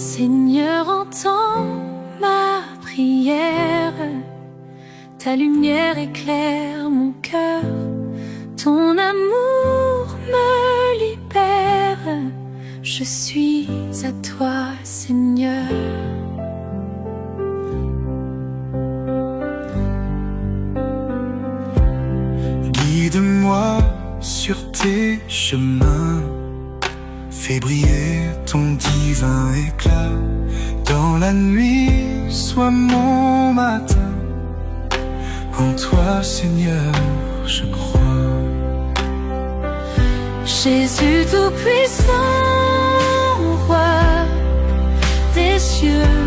Seigneur, entends ma prière, ta lumière éclaire mon cœur, ton amour me libère, je suis à toi, Seigneur. Guide-moi sur tes chemins, fais briller ton divin éclat. Dans la nuit, sois mon matin. En toi, Seigneur, je crois. Jésus tout-puissant, roi des cieux,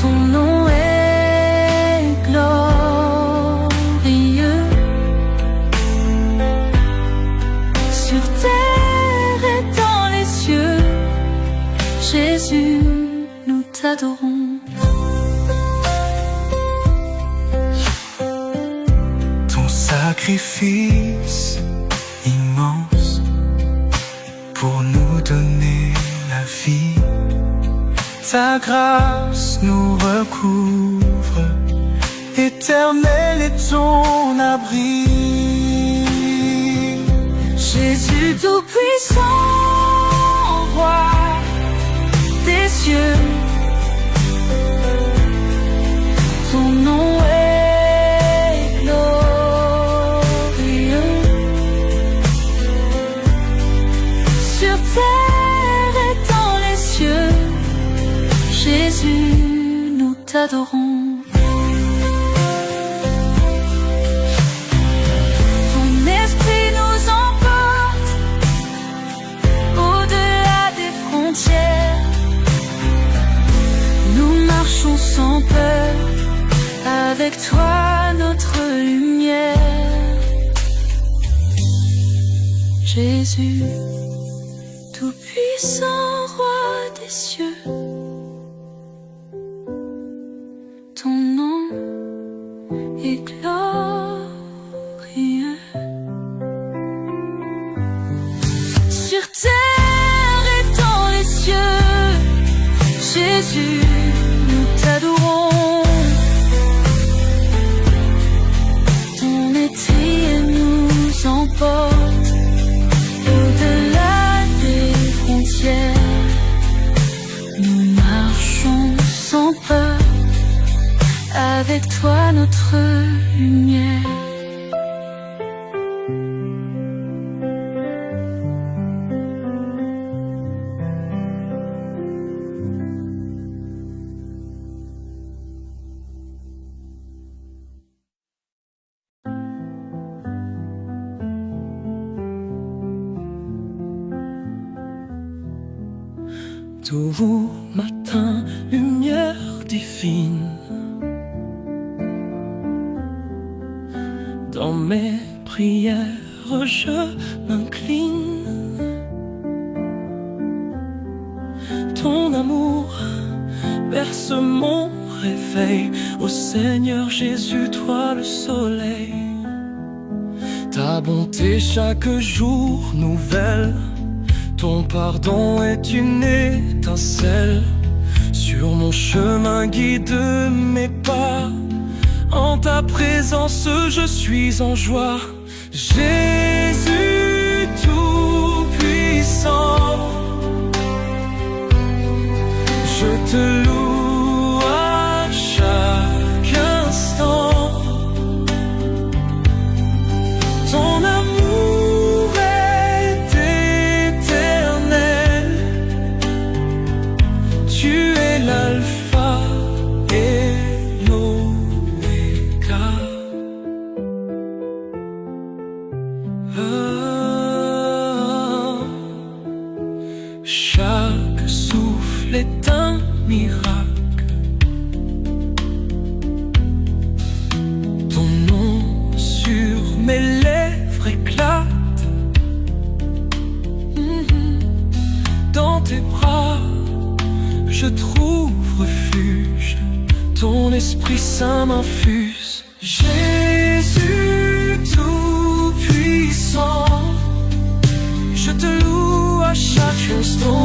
ton nom est glorieux. Sur terre et dans les cieux, Jésus, nous t'adorons. Sacrifice immense pour nous donner la vie. Ta grâce nous recouvre, éternel est ton abri. Jésus tout-puissant, roi des cieux, ton nom est Jésus, nous t'adorons. Ton esprit nous emporte au-delà des frontières. Nous marchons sans peur, avec toi notre lumière. Jésus, tout-puissant, roi des cieux, ton nom est glorieux. Sur terre et dans les cieux, Jésus, nous t'adorons. Ton étreille nous emporte au-delà des frontières. Nous marchons sans peur, avec toi notre lumière. Tout matin, lumière divine, dans mes prières je m'incline. Ton amour berce mon réveil, ô Seigneur Jésus, toi le soleil. Ta bonté chaque jour nouvelle, ton pardon est une étincelle. Sur mon chemin guide mes pas, en ta présence je suis en joie. Jésus tout-puissant, je te loue à chaque instant. Ton amour est éternel, tu es l'alpha et l'oméga. Chaque souffle est un miracle. Ton nom sur mes lèvres éclate. Dans tes bras je trouve refuge, ton Esprit Saint m'infuse. Jésus tout-puissant, je te loue à chaque instant.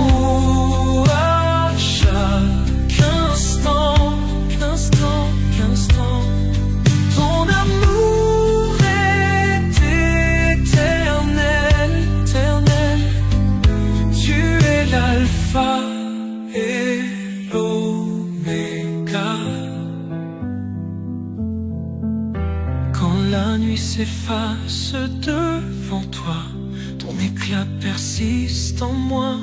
s'efface devant toi. Ton éclat persiste en moi.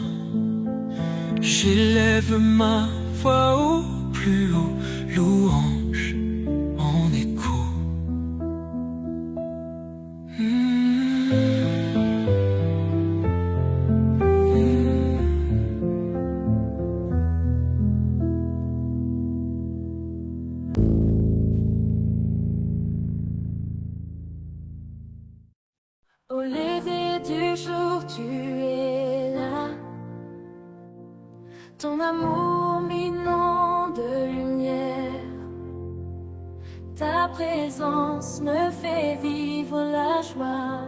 J'élève ma voix au plus haut, louange en écho. Au lever du jour, tu es là. Ton amour m'inonde de lumière. Ta présence me fait vivre la joie.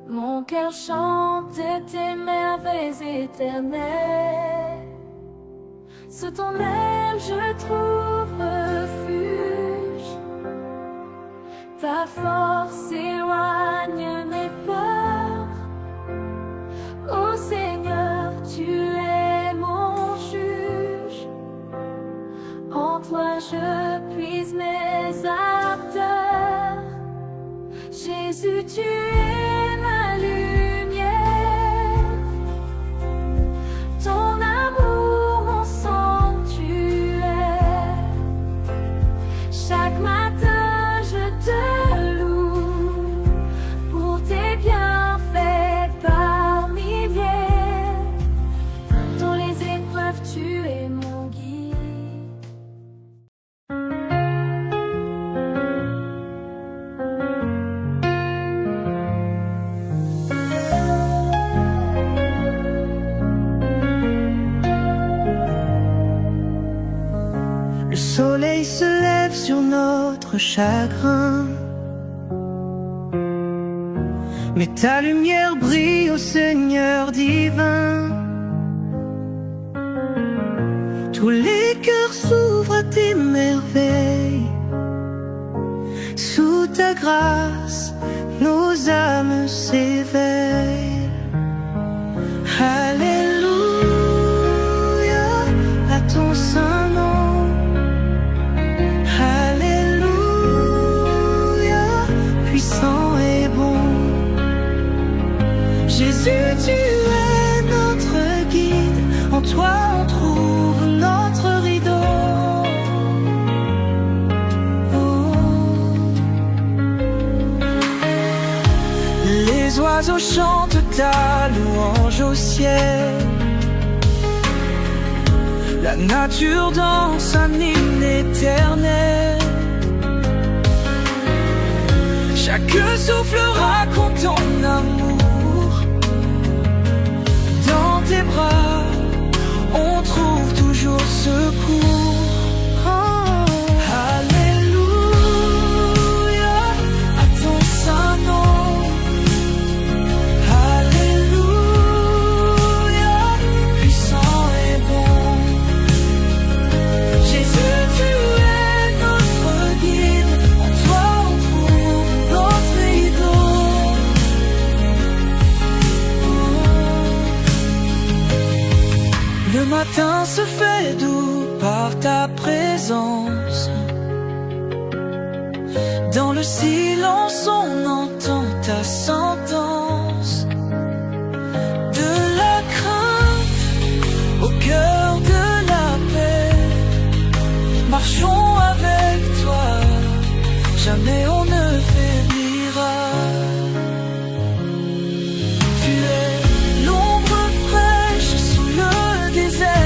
Mon cœur chante tes merveilles éternelles. Sous ton aile je trouve refuge. Ta force éloigne mes peurs. Ô Seigneur, tu es mon juge. En toi je puise mes ardeurs. Jésus, tu es ma lumière. Ton amour, mon sanctuaire. Chaque matin je te loue pour tes bienfaits par milliers. Dans les épreuves, tu es mon guide. Le soleil se lève sur notre chagrin, mais ta lumière brille, ô Seigneur divin. Tous les cœurs s'ouvrent à tes merveilles. Sous ta grâce, nos âmes s'éveillent. Alléluia à ton saint nom. Alléluia, puissant et bon. Jésus, tu es notre guide. En toi on trouve notre rideau. Oh. Les oiseaux chantent ta louange au ciel. La nature danse un hymne éternel. Chaque souffle raconte ton amour. Dans tes bras, on trouve toujours secours. Oh. Alléluia à ton saint nom. Alléluia, puissant et bon. Jésus, tu es notre guide. En toi on trouve notre idole. Le matin se fait doux par ta présence. Dans le silence on entend ta sentence. De la crainte au cœur de la paix. Marchons avec toi, jamais on ne faiblira. Tu es l'ombre fraîche sous le désert.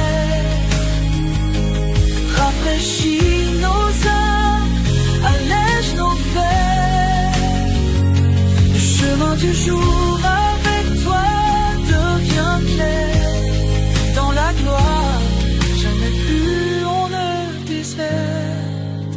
Rafraîchis nos âmes, allège nos fers. Le chemin du jour avec toi devient clair. Dans la gloire, jamais plus on ne déserte.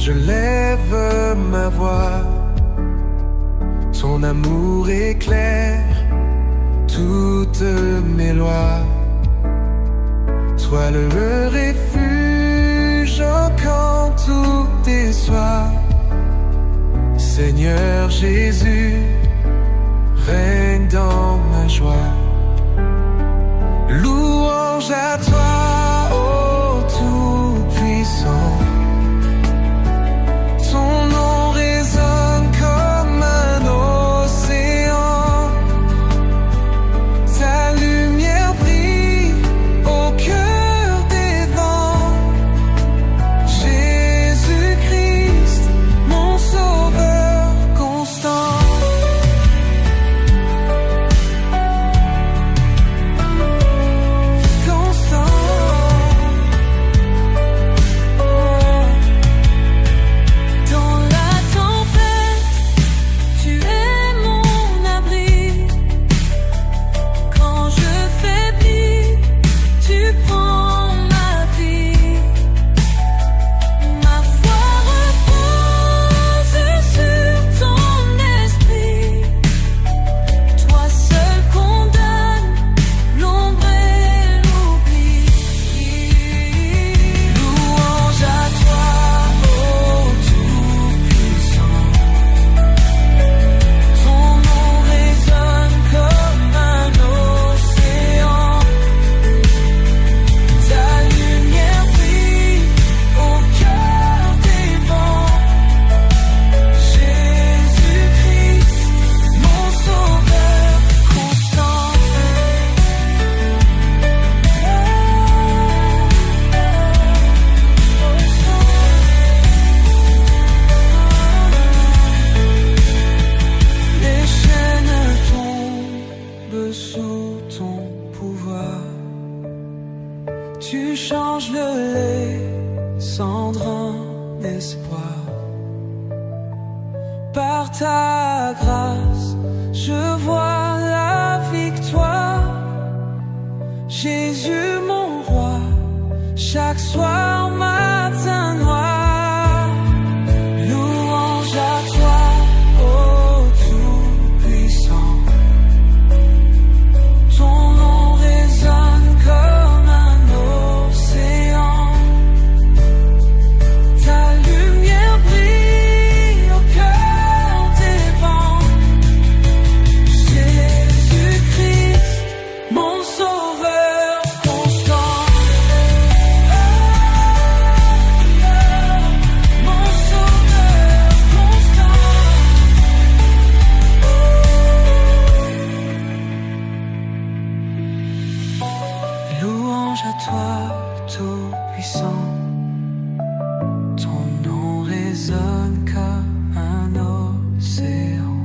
je lève ma voix. Ton amour éclaire toutes mes lois. Sois le refuge quand tout déçoit. Seigneur Jésus, règne dans ma joie. Louange à toi, ô Tout-Puissant. Ton nom résonne comme un océan. Ta lumière brille au cœur des vents. Jésus-Christ, mon sauveur constant. Tu changes le lait, cendre en espoir. Par ta grâce, je vois la victoire. Jésus mon roi, chaque soir matin noir. Louange à toi, ô Tout-Puissant. Ton nom résonne comme un océan. Ta lumière brille au cœur des vents. Jésus-Christ, mon sauveur constant. Mon sauveur constant. Louange à toi, Tout-Puissant. Ton nom résonne comme un océan.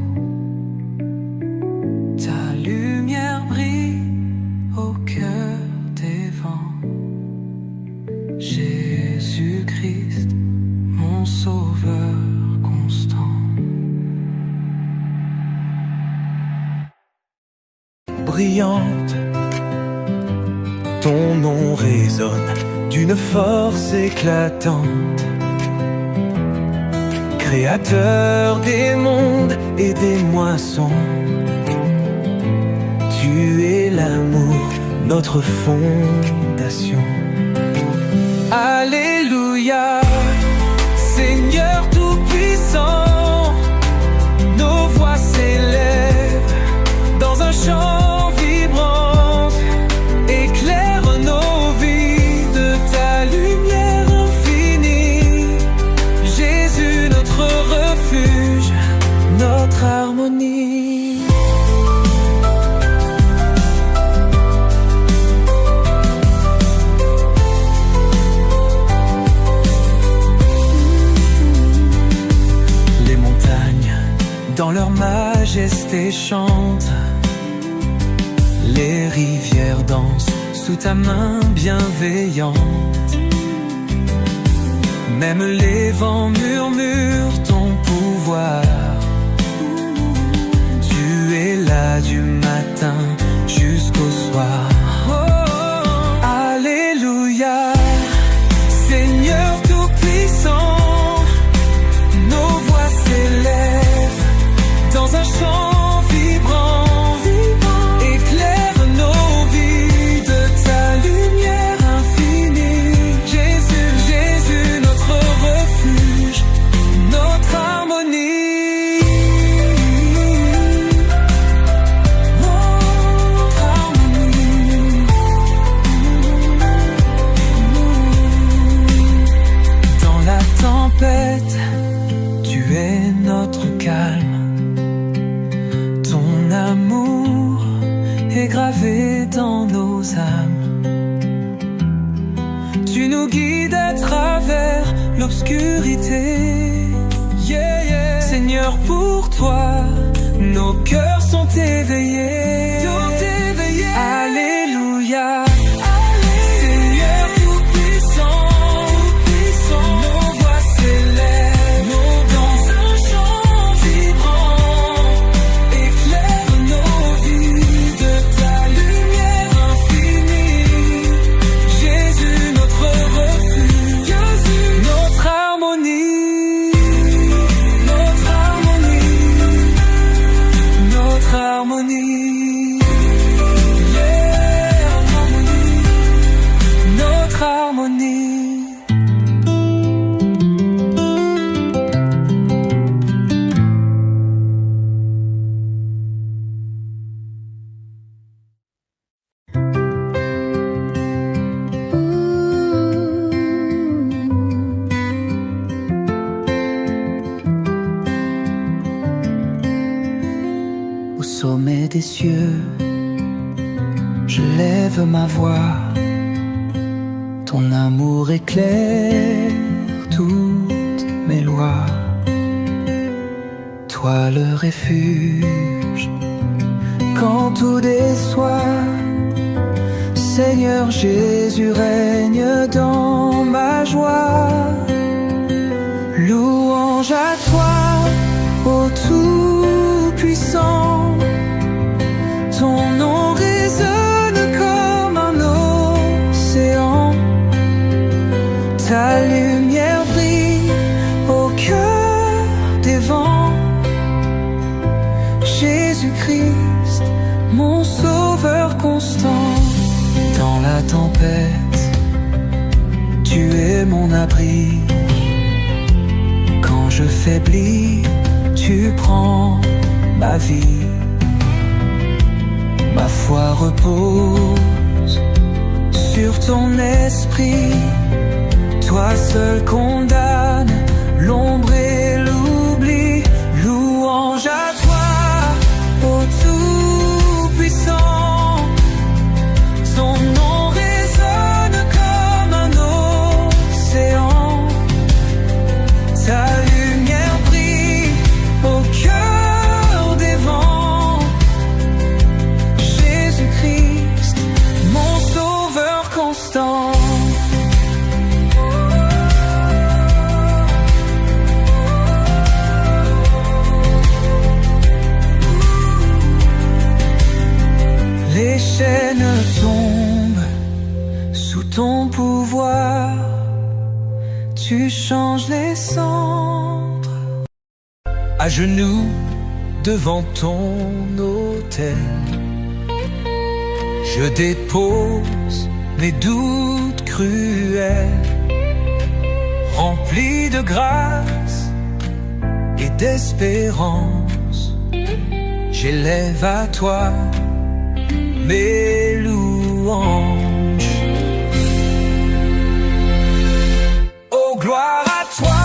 Ta lumière brille au cœur des vents. Jésus-Christ, mon sauveur constant. Brillante, ton nom résonne d'une force éclatante. Créateur des mondes et des moissons, tu es l'amour, notre fondation. Alléluia, Seigneur tout-puissant, nos voix s'élèvent dans un chant vibrant. Éclaire nos vies de ta lumière infinie. Jésus, notre refuge, notre harmonie. Les montagnes, dans leur majesté, chantent. Les rivières dansent sous ta main bienveillante. Même les vents murmurent ton pouvoir. Tu es là du matin jusqu'au soir. Oh, alléluia, Seigneur tout-puissant, l'obscurité. Yeah, yeah. Seigneur, pour toi, nos cœurs sont éveillés. Alléluia. Seigneur tout-puissant, nos voix s'élèvent dans un chant vibrant. Éclaire nos vies de ta lumière infinie. Jésus, notre refuge, notre harmonie, notre harmonie, notre harmonie. Au sommet des cieux, je lève ma voix. Ton amour éclaire toutes mes lois. Toi le refuge, quand tout déçoit. Seigneur Jésus règne dans ma joie. Louange à toi, ô Tout-Puissant. Ton nom résonne comme un océan. Ta lumière brille au cœur des vents. Jésus-Christ, mon sauveur constant. Dans la tempête, tu es mon abri. Quand je faiblis, tu prends ma vie. Ma foi repose sur ton esprit. Toi seul condamne l'ombre et l'oubli. Louange à toi, ô Tout-Puissant. Ton nom résonne comme un océan. Ta lumière brille au cœur des vents. Jésus-Christ, mon sauveur constant. Les chaînes tombent sous ton pouvoir. Tu changes les cendres. À genoux devant ton autel, je dépose mes doutes cruels. Rempli de grâce et d'espérance, j'élève à toi mes louanges. Oh, gloire à toi,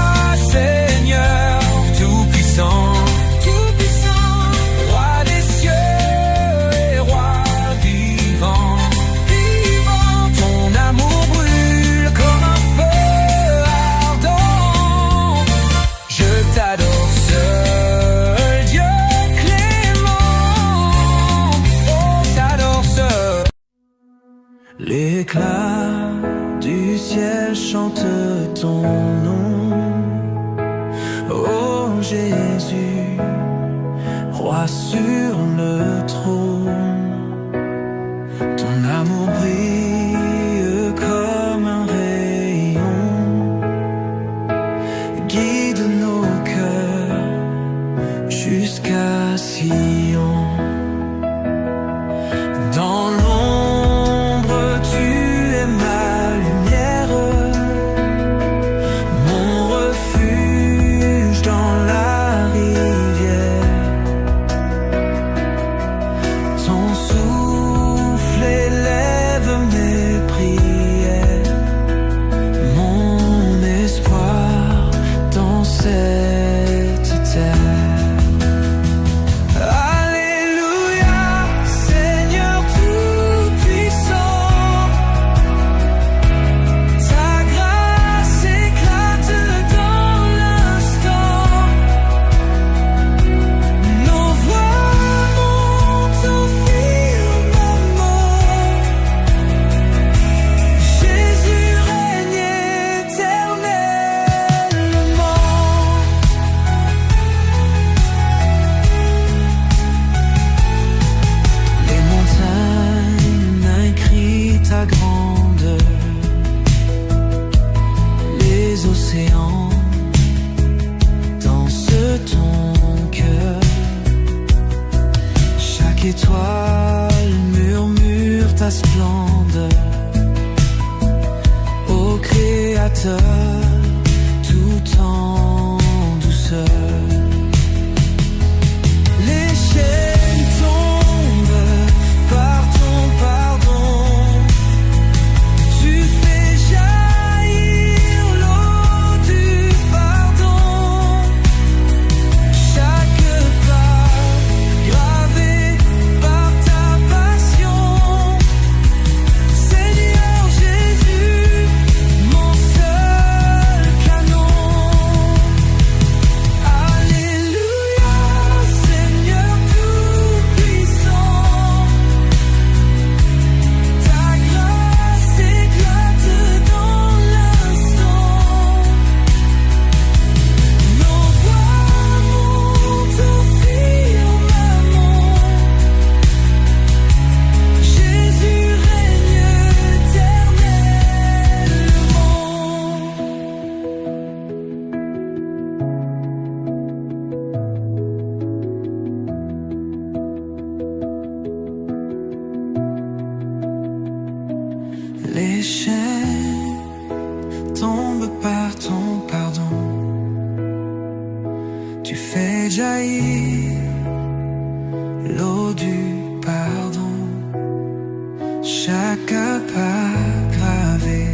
Seigneur Tout-Puissant. Roi des cieux et roi vivant. Ton amour brûle comme un feu ardent. Je t'adore seul, Dieu clément. Oh, t'adore seul. L'éclat du ciel chante ton nom. Oh Jésus, roi sur le trône. Ton amour brille comme un rayon. Guide nos cœurs jusqu'à Sion. Dans l'ombre, tu es ma lumière, mon refuge dans la rivière. Ton souffle élève mes prières, mon espoir dans cette terre. l'océan, danse ton cœur. Chaque étoile murmure ta splendeur. Ô Créateur, tout en douceur. Les chaînes tombent par ton pardon. Tu fais jaillir l'eau du pardon. Chaque pas gravé par ta passion. Seigneur Jésus, mon seul canon. Alléluia, Seigneur tout-puissant. Ta grâce éclate dans l'instant. Nos voix montent au firmament. Jésus règne éternellement. Les chaînes tombent par ton pardon. Tu fais jaillir l'eau du pardon. Chaque pas gravé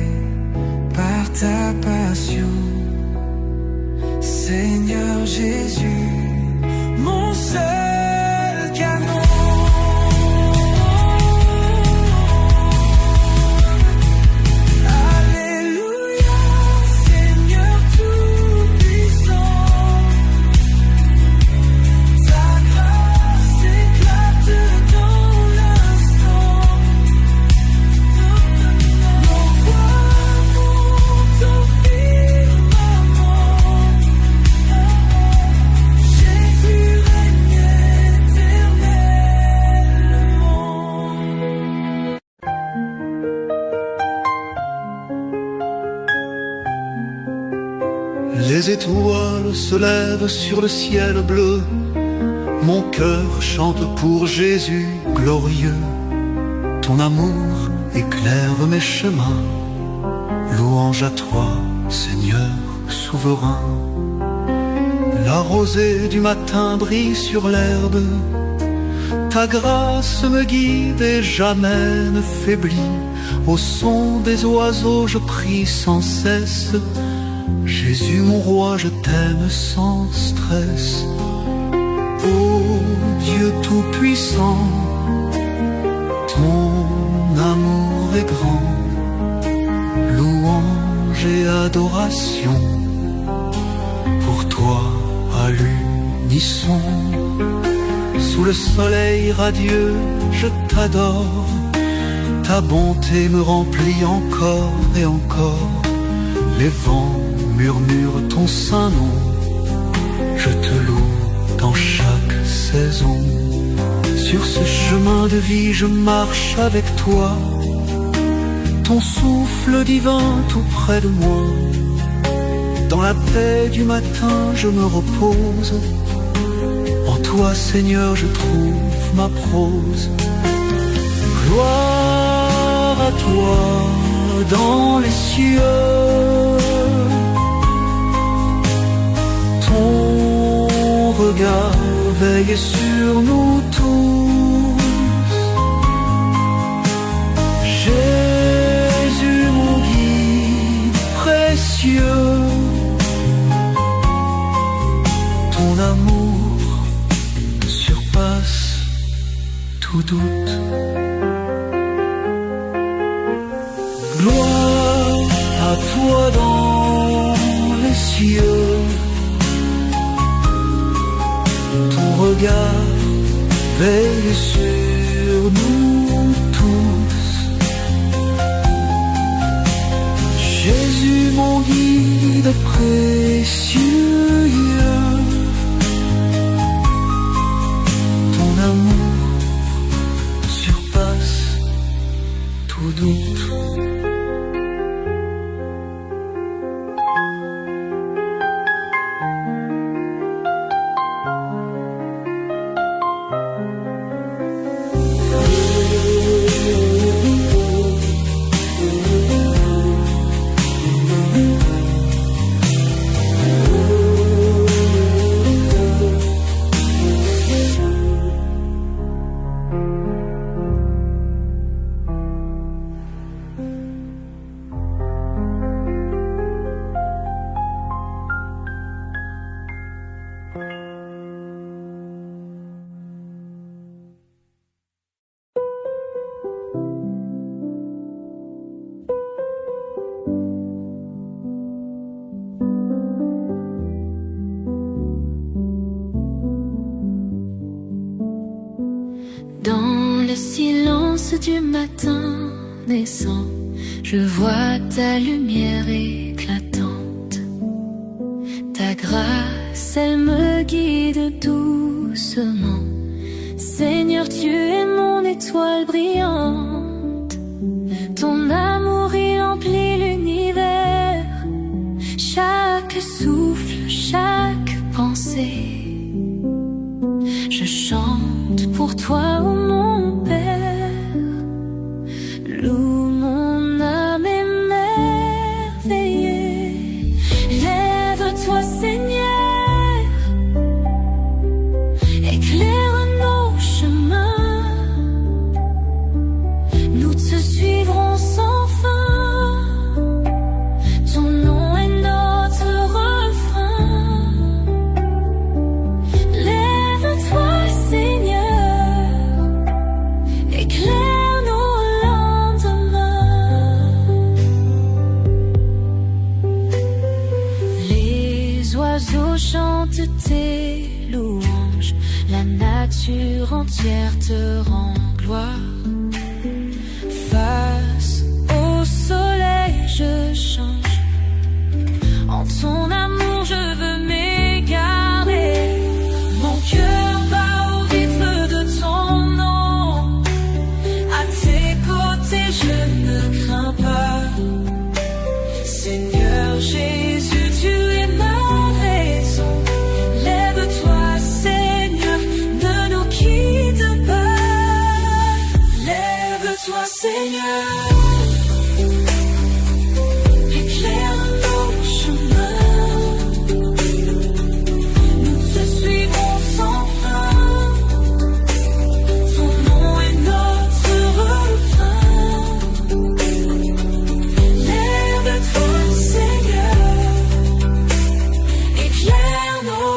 par ta passion. Seigneur Jésus, mon seul canon. Alléluia, Seigneur tout-puissant. Ta grâce éclate dans l'instant. Nos voix montent au firmament. Jésus règne éternellement. Les étoiles se lèvent sur le ciel bleu. Mon cœur chante pour Jésus glorieux. Ton amour éclaire mes chemins. Louange à toi, Seigneur souverain. La rosée du matin brille sur l'herbe. Ta grâce me guide et jamais ne faiblit. Au son des oiseaux je prie sans cesse. Jésus mon roi, je t'aime sans stress. Ô Dieu tout-puissant, ton amour est grand. Louange et adoration pour toi à l'unisson. Sous le soleil radieux, je t'adore. Ta bonté me remplit encore et encore. Les vents murmurent ton saint nom. Je te loue dans chaque saison. Sur ce chemin de vie, je marche avec toi. Ton souffle divin tout près de moi. Dans la paix du matin, je me repose. En toi, Seigneur, je trouve ma prose. Gloire à toi dans les cieux. Ton regard veille sur nous tous. Jésus, mon guide précieux. Ton amour surpasse tout doute. Gloire à toi dans les cieux. Ton regard veille sur nous tous. Jésus mon guide précieux. Ton amour surpasse tout doute. silence du matin naissant, je vois ta lumière éclatante. Ta grâce, elle me guide doucement. Seigneur, tu es mon étoile brillante. Ton amour, il emplit l'univers. Chaque souffle, chaque pensée, je chante pour toi, ô mon Père. Loue mon âme émerveillée. Lève-toi, Seigneur, éclaire nos chemins. Nous te suivrons sans fin. Ton nom est notre refrain. Lève-toi, Seigneur, éclaire nos lendemains. Les oiseaux chantent tes louanges, la nature entière te rend gloire. Face au soleil, je change. En ton amour, je veux m'égarer. Mon cœur bat au rythme de ton nom. À tes côtés, je ne crains pas. Seigneur Jésus, tu es ma raison. Lève-toi, Seigneur, ne nous quitte pas. Lève-toi, Seigneur, éclaire nos chemins. Nous te suivrons sans fin. Ton nom est notre refrain. Lève-toi, Seigneur, éclaire nos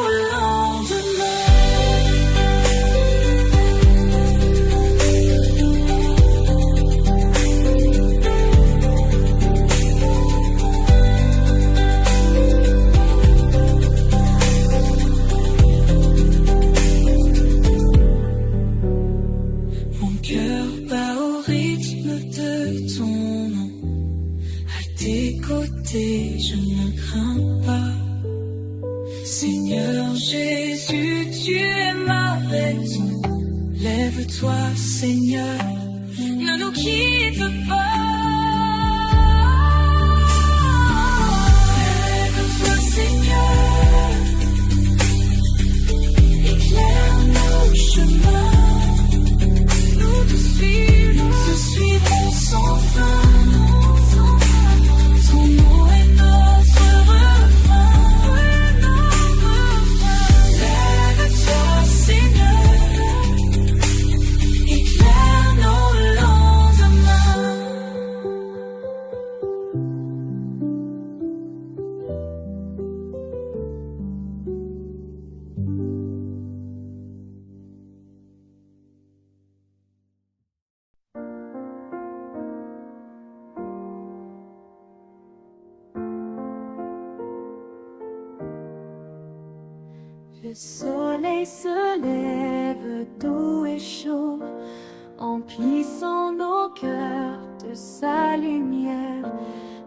Mon cœur bat au rythme de ton nom. À tes côtés, je ne crains pas. Seigneur Jésus, tu es ma raison. Lève-toi, Seigneur, ne nous quitte pas. Lève-toi, Seigneur, éclaire nos chemins. Nous te suivrons sans fin. Ton nom est notre refrain. Lève-toi, Seigneur, éclaire nos lendemains. Le soleil se lève doux et chaud, emplissant nos cœurs de sa lumière.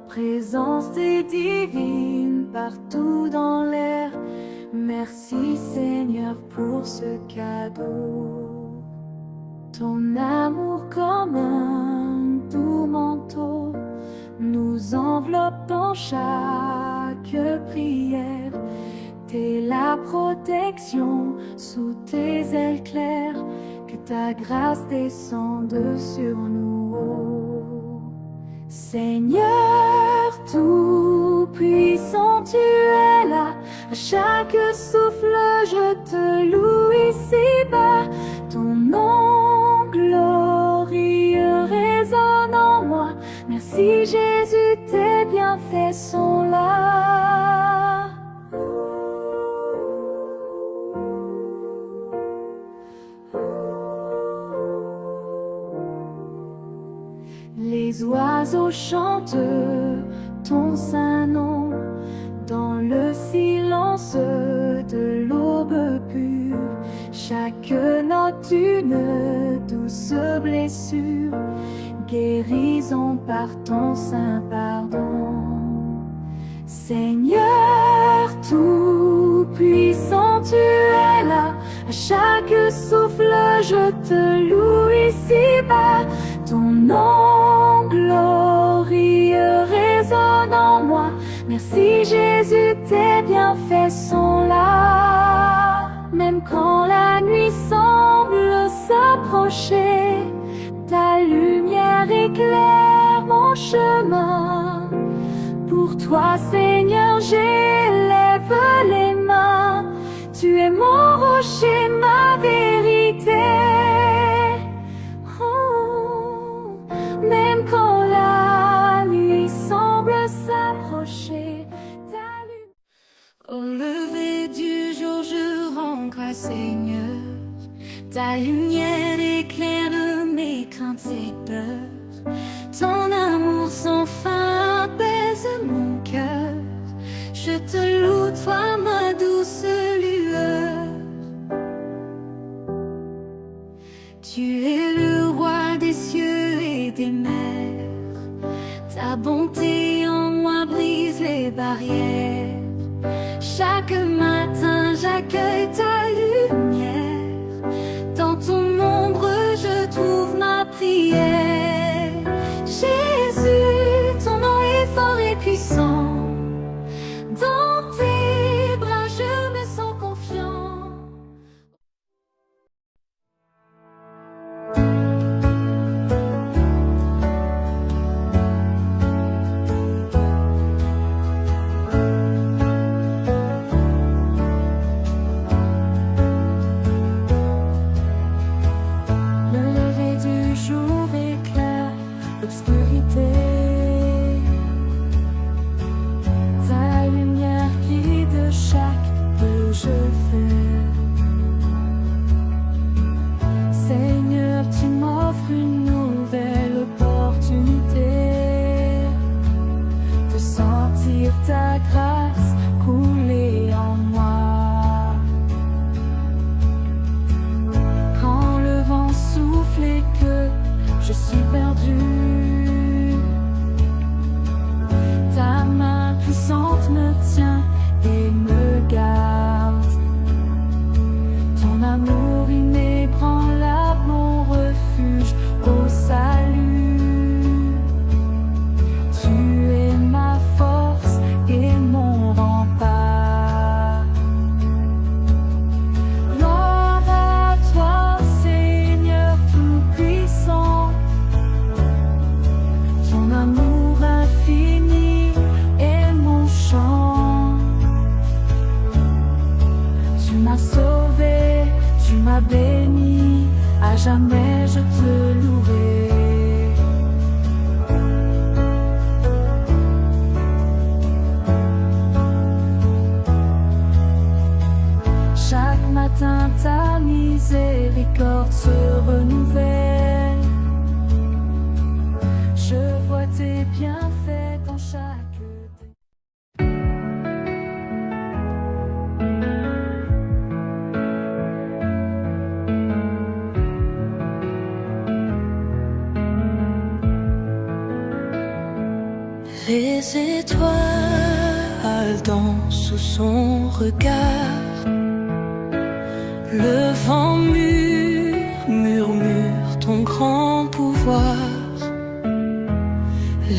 Présence des divines partout dans l'air. Merci Seigneur pour ce cadeau. Ton amour comme un doux manteau nous enveloppe dans chaque prière. T'es la protection sous tes ailes claires, que ta grâce descende sur nous. Seigneur tout-puissant, tu es là. À chaque souffle, je te loue ici-bas. Ton nom glorieux résonne en moi. Merci Jésus, tes bienfaits sont là. Les oiseaux chantent ton saint nom dans le silence de l'aube pure. Chaque note une douce douce blessure, guérison par ton saint pardon. Seigneur tout-puissant, tu es là, à chaque souffle je te loue ici-bas. Ton nom glorieux résonne en moi. Merci Jésus, tes bienfaits sont là. Même quand la nuit semble s'approcher, ta lumière éclaire mon chemin. Pour toi, Seigneur, j'élève les mains. Tu es mon rocher, ma vérité. Oh, même quand la nuit semble s'approcher, ta lumière. Au lever du jour, je rends grâce, Seigneur. Ta lumière éclaire mes craintes et peurs. Ton amour sans fin apaise mon cœur. Je te loue, toi, ma douce lueur. Tu es le roi des cieux et des mers. Ta bonté en moi brise les barrières. Chaque matin, j'accueille ta lumière. Dans ton ombre, je trouve ma prière. Jésus, ton nom est fort et puissant. Dans tes bras, je me sens confiant. Le lever du jour éclaire l'obscurité. Ta lumière guide chaque pas que je fais. Seigneur, tu m'offres une nouvelle opportunité de sentir ta grâce couler en moi. Quand le vent souffle et que je suis perdu, ta main puissante me tient et me garde. Ton amour inébranlable, mon refuge au salut. Tu es ma force et mon rempart. Gloire à toi, Seigneur tout-puissant. Ton amour infini est mon chant. Tu m'as sauvé, tu m'as béni, à jamais je te louerai. Chaque matin ta miséricorde se renouvelle. Je vois tes bienfaits dans chaque détail. Les étoiles dansent sous son regard. Le vent murmure ton grand pouvoir.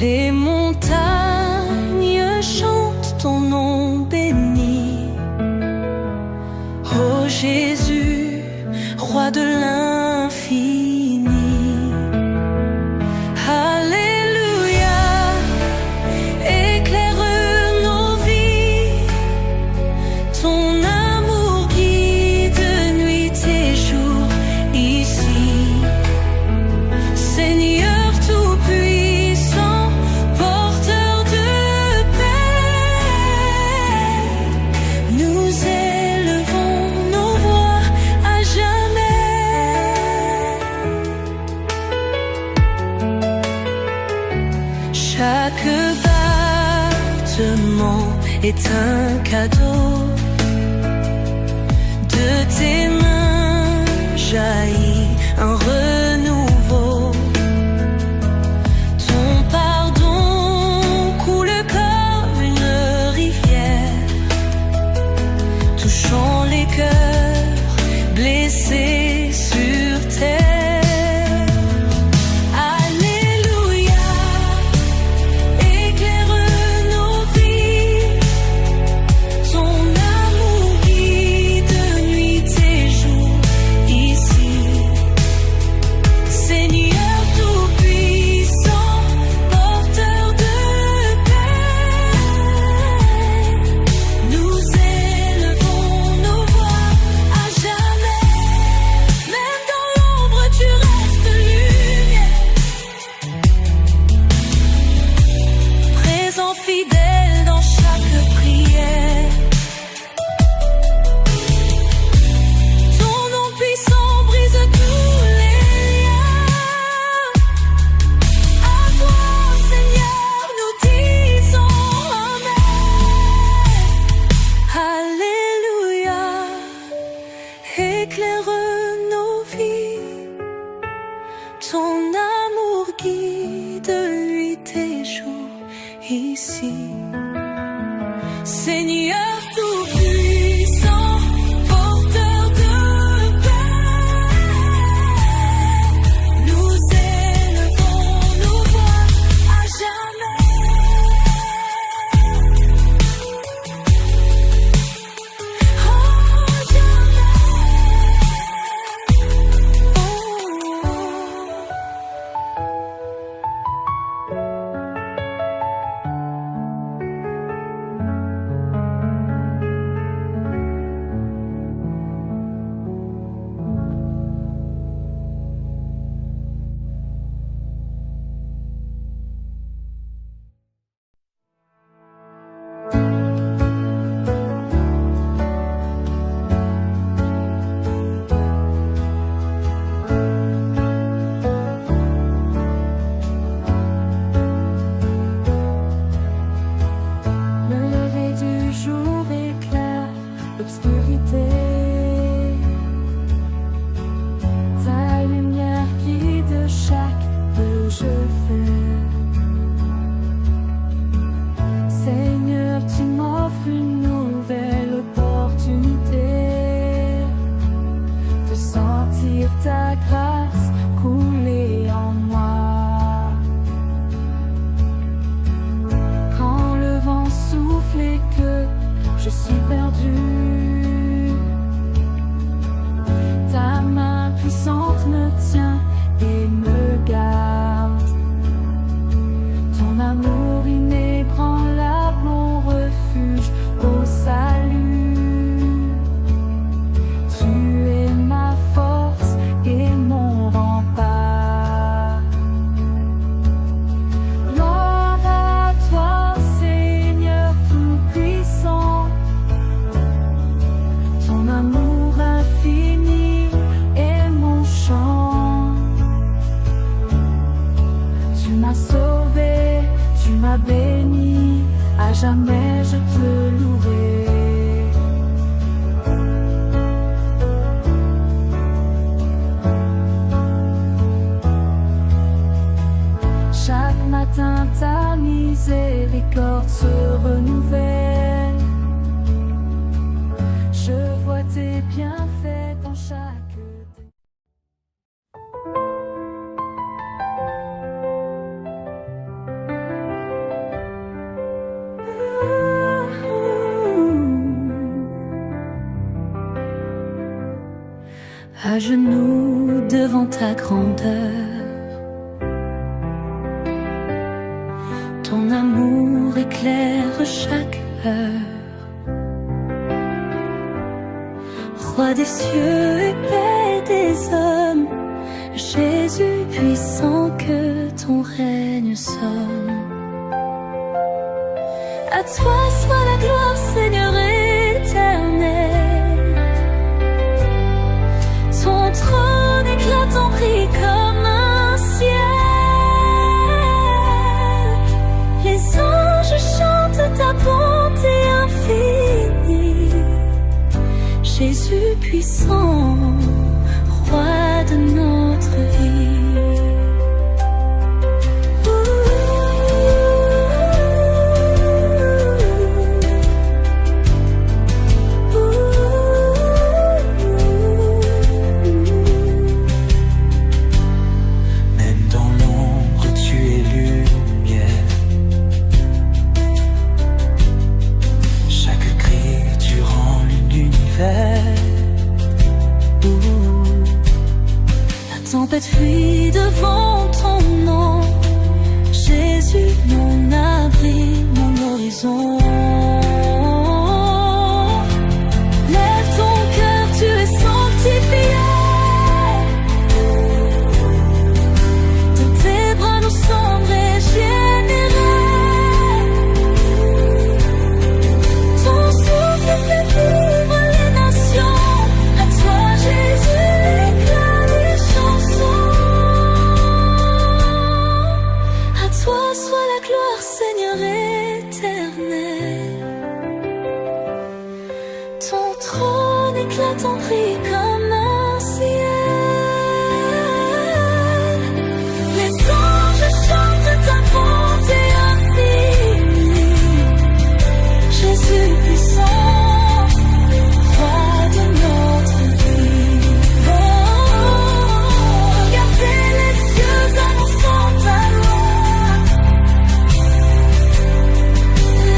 Les montagnes chantent ton nom béni. Ô Jésus, roi de l'infini. Alléluia, éclaire nos vies. Ton amour guide nuit et jour ici. Seigneur tout-puissant, porteur de paix, nous élevons nos voix à jamais. Chaque battement est un cadeau. De tes mains jaillit un renouveau. touchant les cœurs blessés sur terre. À genoux devant ta grandeur, ton amour éclaire chaque heure. Roi des cieux et paix des hommes, Jésus puissant que ton règne sonne. À toi soit la gloire, Seigneur éternel. Ton trône éclatant brille comme un ciel. Les anges chantent ta bonté infinie. Jésus puissant, roi de notre vie. Ooh. tempête fuit devant ton nom. Jésus, mon abri, mon horizon. Lève ton cœur, tu es sanctifié. De tes bras nous sommes régénérés. Ton souffle fait vivre les nations. À toi, Jésus, l'éclat des chansons. À toi soit la gloire, Seigneur éternel. Ton trône éclatant brille comme un ciel. Les anges chantent ta bonté infinie. Jésus puissant, roi de notre vie. Oh, regardez les cieux annonçant ta loi.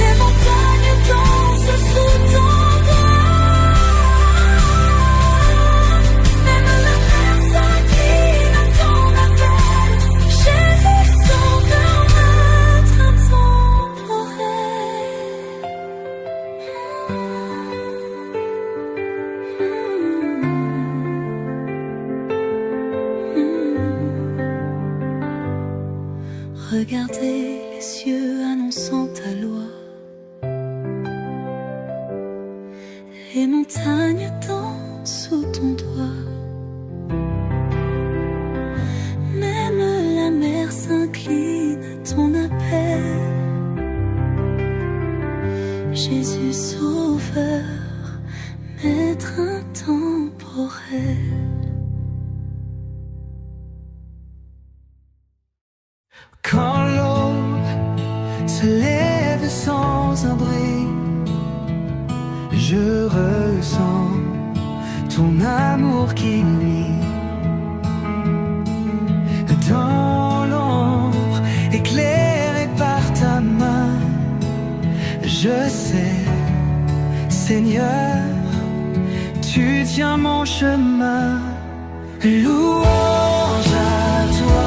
Les montagnes dansent sous ton doigt. Même la mer s'incline à ton appel. Jésus sauveur, maître intemporel. Regardez les cieux annonçant ta loi. Les montagnes dansent sous ton doigt. Même la mer s'incline à ton appel. Jésus sauveur, maître intemporel. Quand l'aube se lève sans abri, je ressens ton amour qui luit. Dans l'ombre éclairée par ta main, je sais, Seigneur, tu tiens mon chemin. Louange à toi,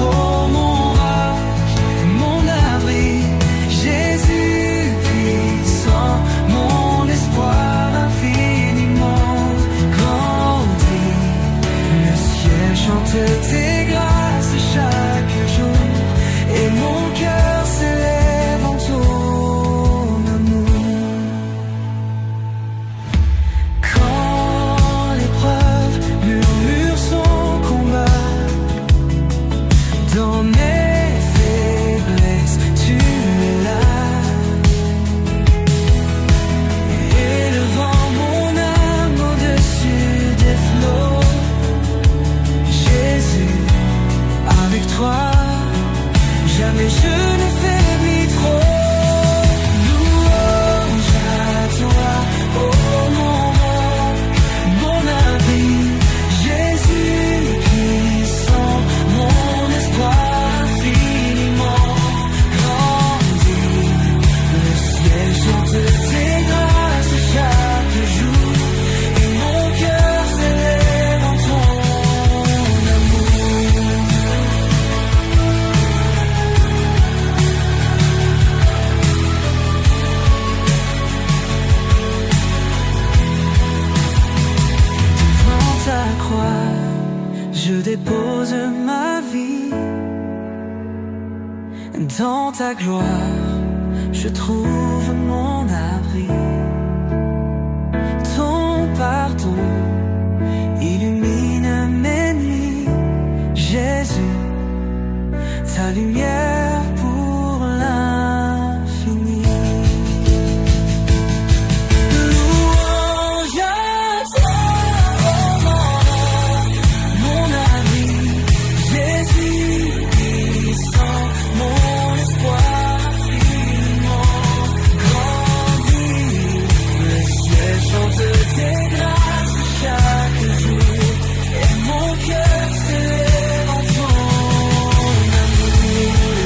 oh mon roc, mon abri, Jésus puissant, mon espoir infiniment grandi. Le ciel chante tes grâces chaque jour, et mon cœur s'élève en ton amour. Quand l'épreuve murmure son combat, dans mes faiblesses, tu es là. Élevant mon âme au-dessus des flots, Jésus, avec toi, jamais je ne faiblis trop. Louange à toi, oh mon roc, mon abri, Jésus puissant, mon espoir infiniment grandi. Le ciel chante tes grâces chaque jour, et mon cœur s'élève en ton amour. Devant ta croix, je dépose ma vie. Dans ta gloire, je trouve mon abri. Ton pardon illumine mes nuits. Jésus, ta lumière pour l'infini. Louange à toi, oh mon roc, mon abri, Jésus puissant, mon espoir infiniment grandi. Le ciel chante tes grâces chaque jour, et mon cœur s'élève en ton amour.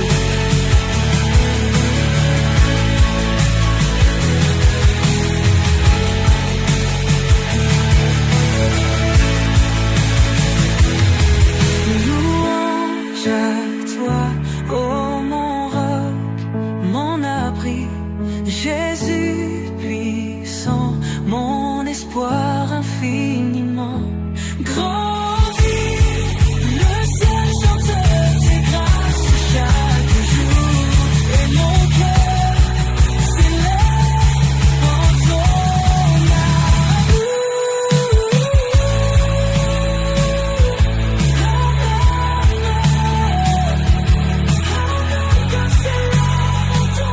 espoir infiniment grandit. Le ciel chante tes grâces chaque jour, et mon cœur s'élève en ton amour. Mon cœur s'élève en ton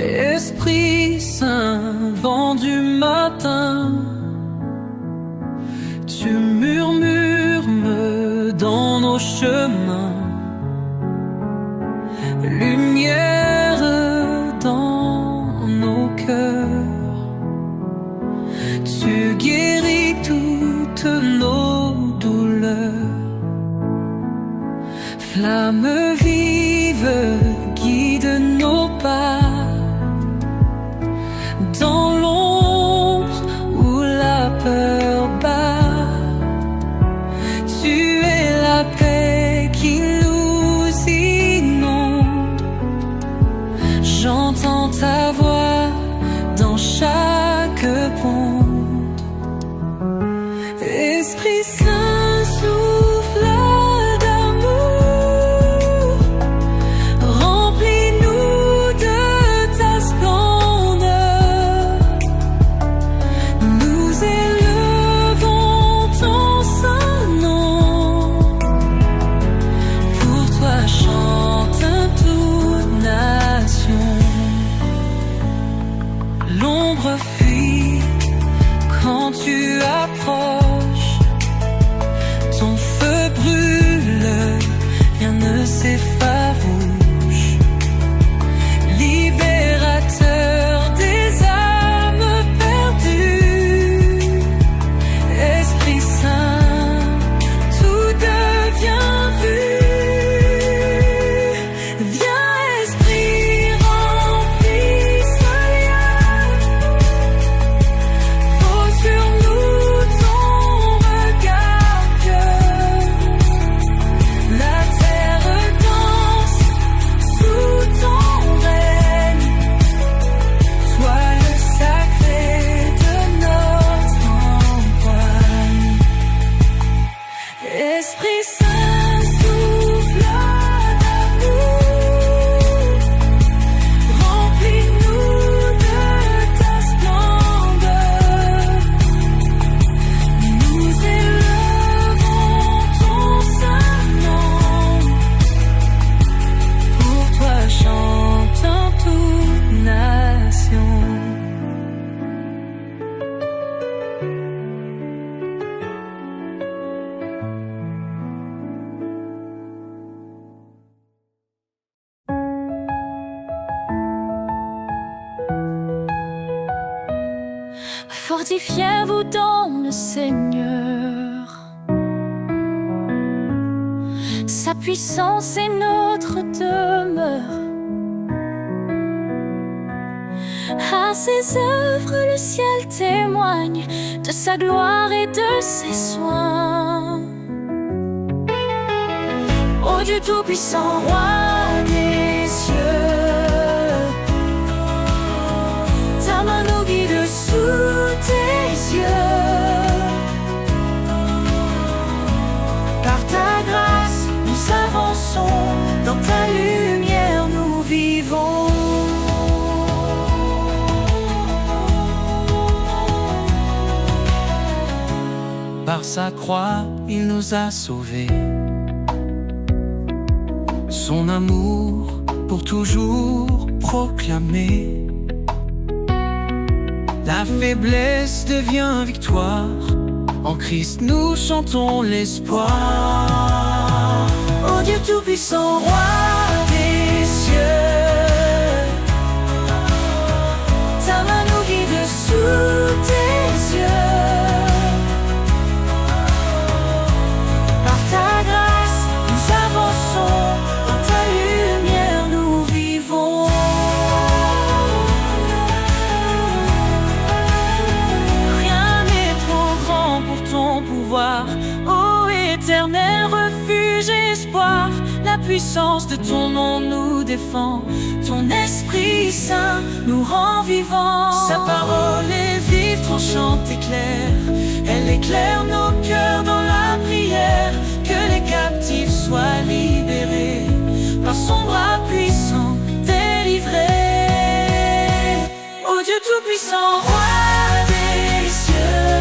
Esprit Saint, vent du matin, tu murmures dans nos chemins, lumière dans nos cœurs, tu guéris toutes nos douleurs, flamme vive guide nos pas. Dans l'ombre où la peur bat, tu es la paix qui nous inonde. J'entends ta voix dans chaque ronde. Esprit Saint, souffle d'amour, remplis-nous de ta splendeur. Nous élevons ton saint nom. Pour toi chante toute nation. L'ombre fuit quand tu approches. Ton feu brûle, rien ne s'effarouche. Libérateur des âmes perdues, Esprit Saint, tout devient vu. Viens Esprit, remplis ce lien, pose sur nous ton regard pur. La terre danse sous ton règne, sois le sacré de notre empoigne. Esprit Saint, souffle d'amour, remplis-nous de ta splendeur. Nous élevons ton saint nom. Pour toi chante toute nation. Fortifiez-vous dans le Seigneur. Sa puissance est notre demeure. À ses œuvres, le ciel témoigne de sa gloire et de ses soins. Ô Dieu tout-puissant, roi des cieux, ta main nous guide sous tes yeux. Par ta grâce, nous avançons, dans ta lumière nous vivons. Par sa croix, il nous a sauvés. Son amour pour toujours proclamé. La faiblesse devient victoire. En Christ nous chantons l'espoir. Ô Dieu tout-puissant, roi des cieux, ta main nous guide sous tes yeux. Par ta grâce, nous avançons, dans ta lumière nous puissance de ton nom nous défend. Ton Esprit Saint nous rend vivants. Sa parole est vive, tranchante et claire. Elle éclaire nos cœurs dans la prière. Que les captifs soient libérés, par son bras puissant délivrés. Ô Dieu tout-puissant, roi des cieux,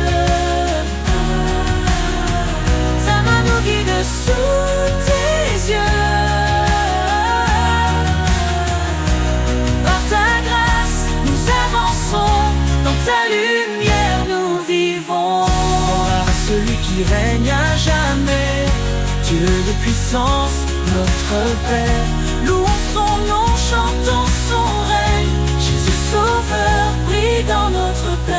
ta main nous guide sous tes yeux. Par ta grâce nous avançons, dans ta lumière nous vivons. Gloire à celui qui règne à jamais, Dieu de puissance, notre Père. Louons son nom, chantons son règne. Jésus Sauveur brille dans notre paix.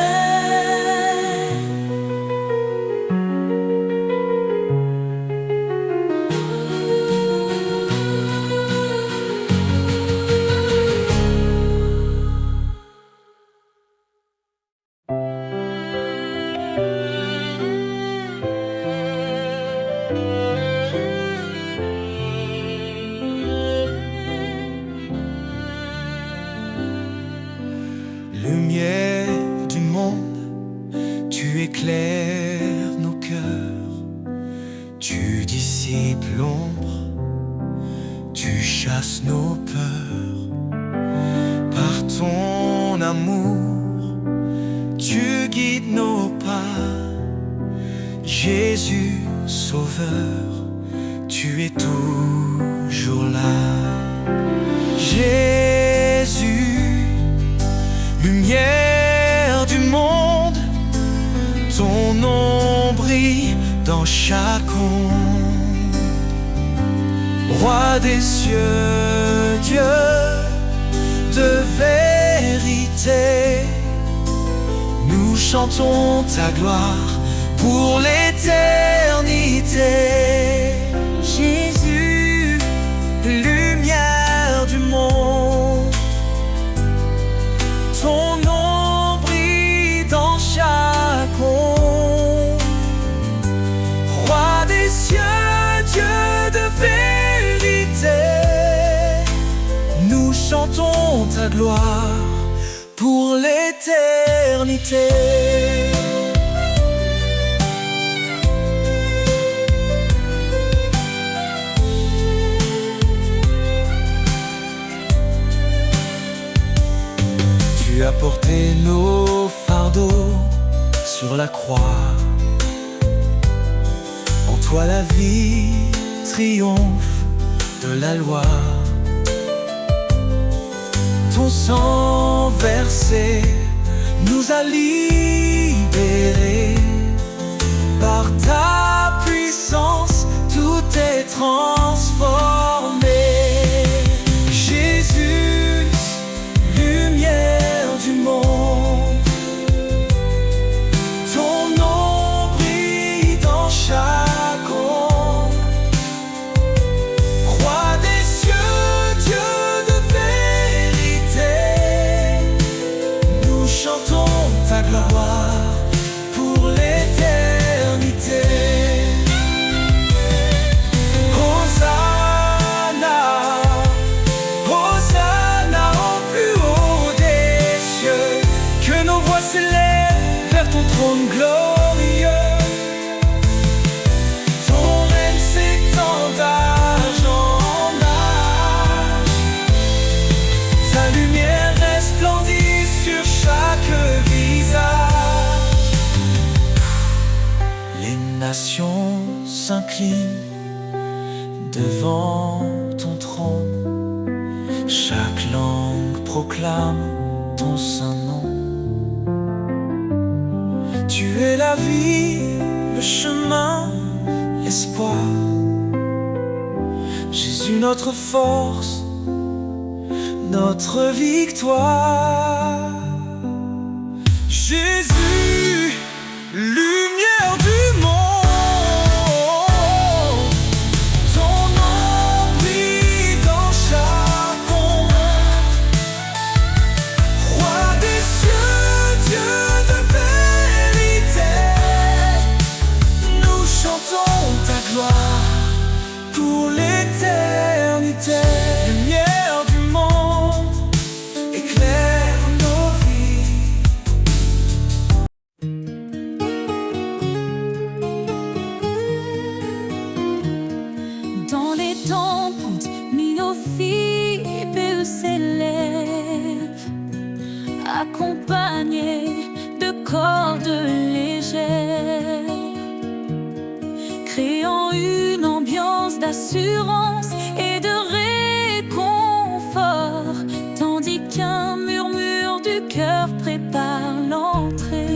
Lumière du monde, tu éclaires nos cœurs, tu dissipes l'ombre, tu chasses nos peurs. Par ton amour, tu guides nos pas. Jésus Sauveur, tu es toujours là. Jésus, lumière du monde, ton nom brille dans chaque onde. Roi des cieux, Dieu de vérité, nous chantons ta gloire pour l'éternité. Jésus, lumière du monde, ton nom brille dans chaque onde. Roi des cieux, Dieu de vérité, nous chantons ta gloire pour l'éternité. Tu as porté nos fardeaux sur la croix. En toi la vie triomphe de la loi. Ton sang versé nous a libérés. Par ta puissance, tout est transformé. Jésus, lumière du monde, ton nom brille dans chaque onde. Roi des cieux, Dieu de vérité, nous chantons ta gloire pour l'éternité. Hosanna, Hosanna au plus haut des cieux. Que nos voix s'élèvent vers ton trône glorieux. Ton règne s'étend d'âge en âge. Ta lumière resplendit sur chaque visage. Les nations s'inclinent devant ton trône. Chaque langue proclame ton saint nom. Tu es la vie, le chemin, l'espoir. Jésus, notre force, notre victoire. Jésus, lumière du monde, ton nom brille dans chaque onde. Roi des cieux, Dieu de vérité, nous chantons ta gloire pour l'éternité. s'élève, accompagné de cordes légères, créant une ambiance d'assurance et de réconfort, tandis qu'un murmure du cœur prépare l'entrée.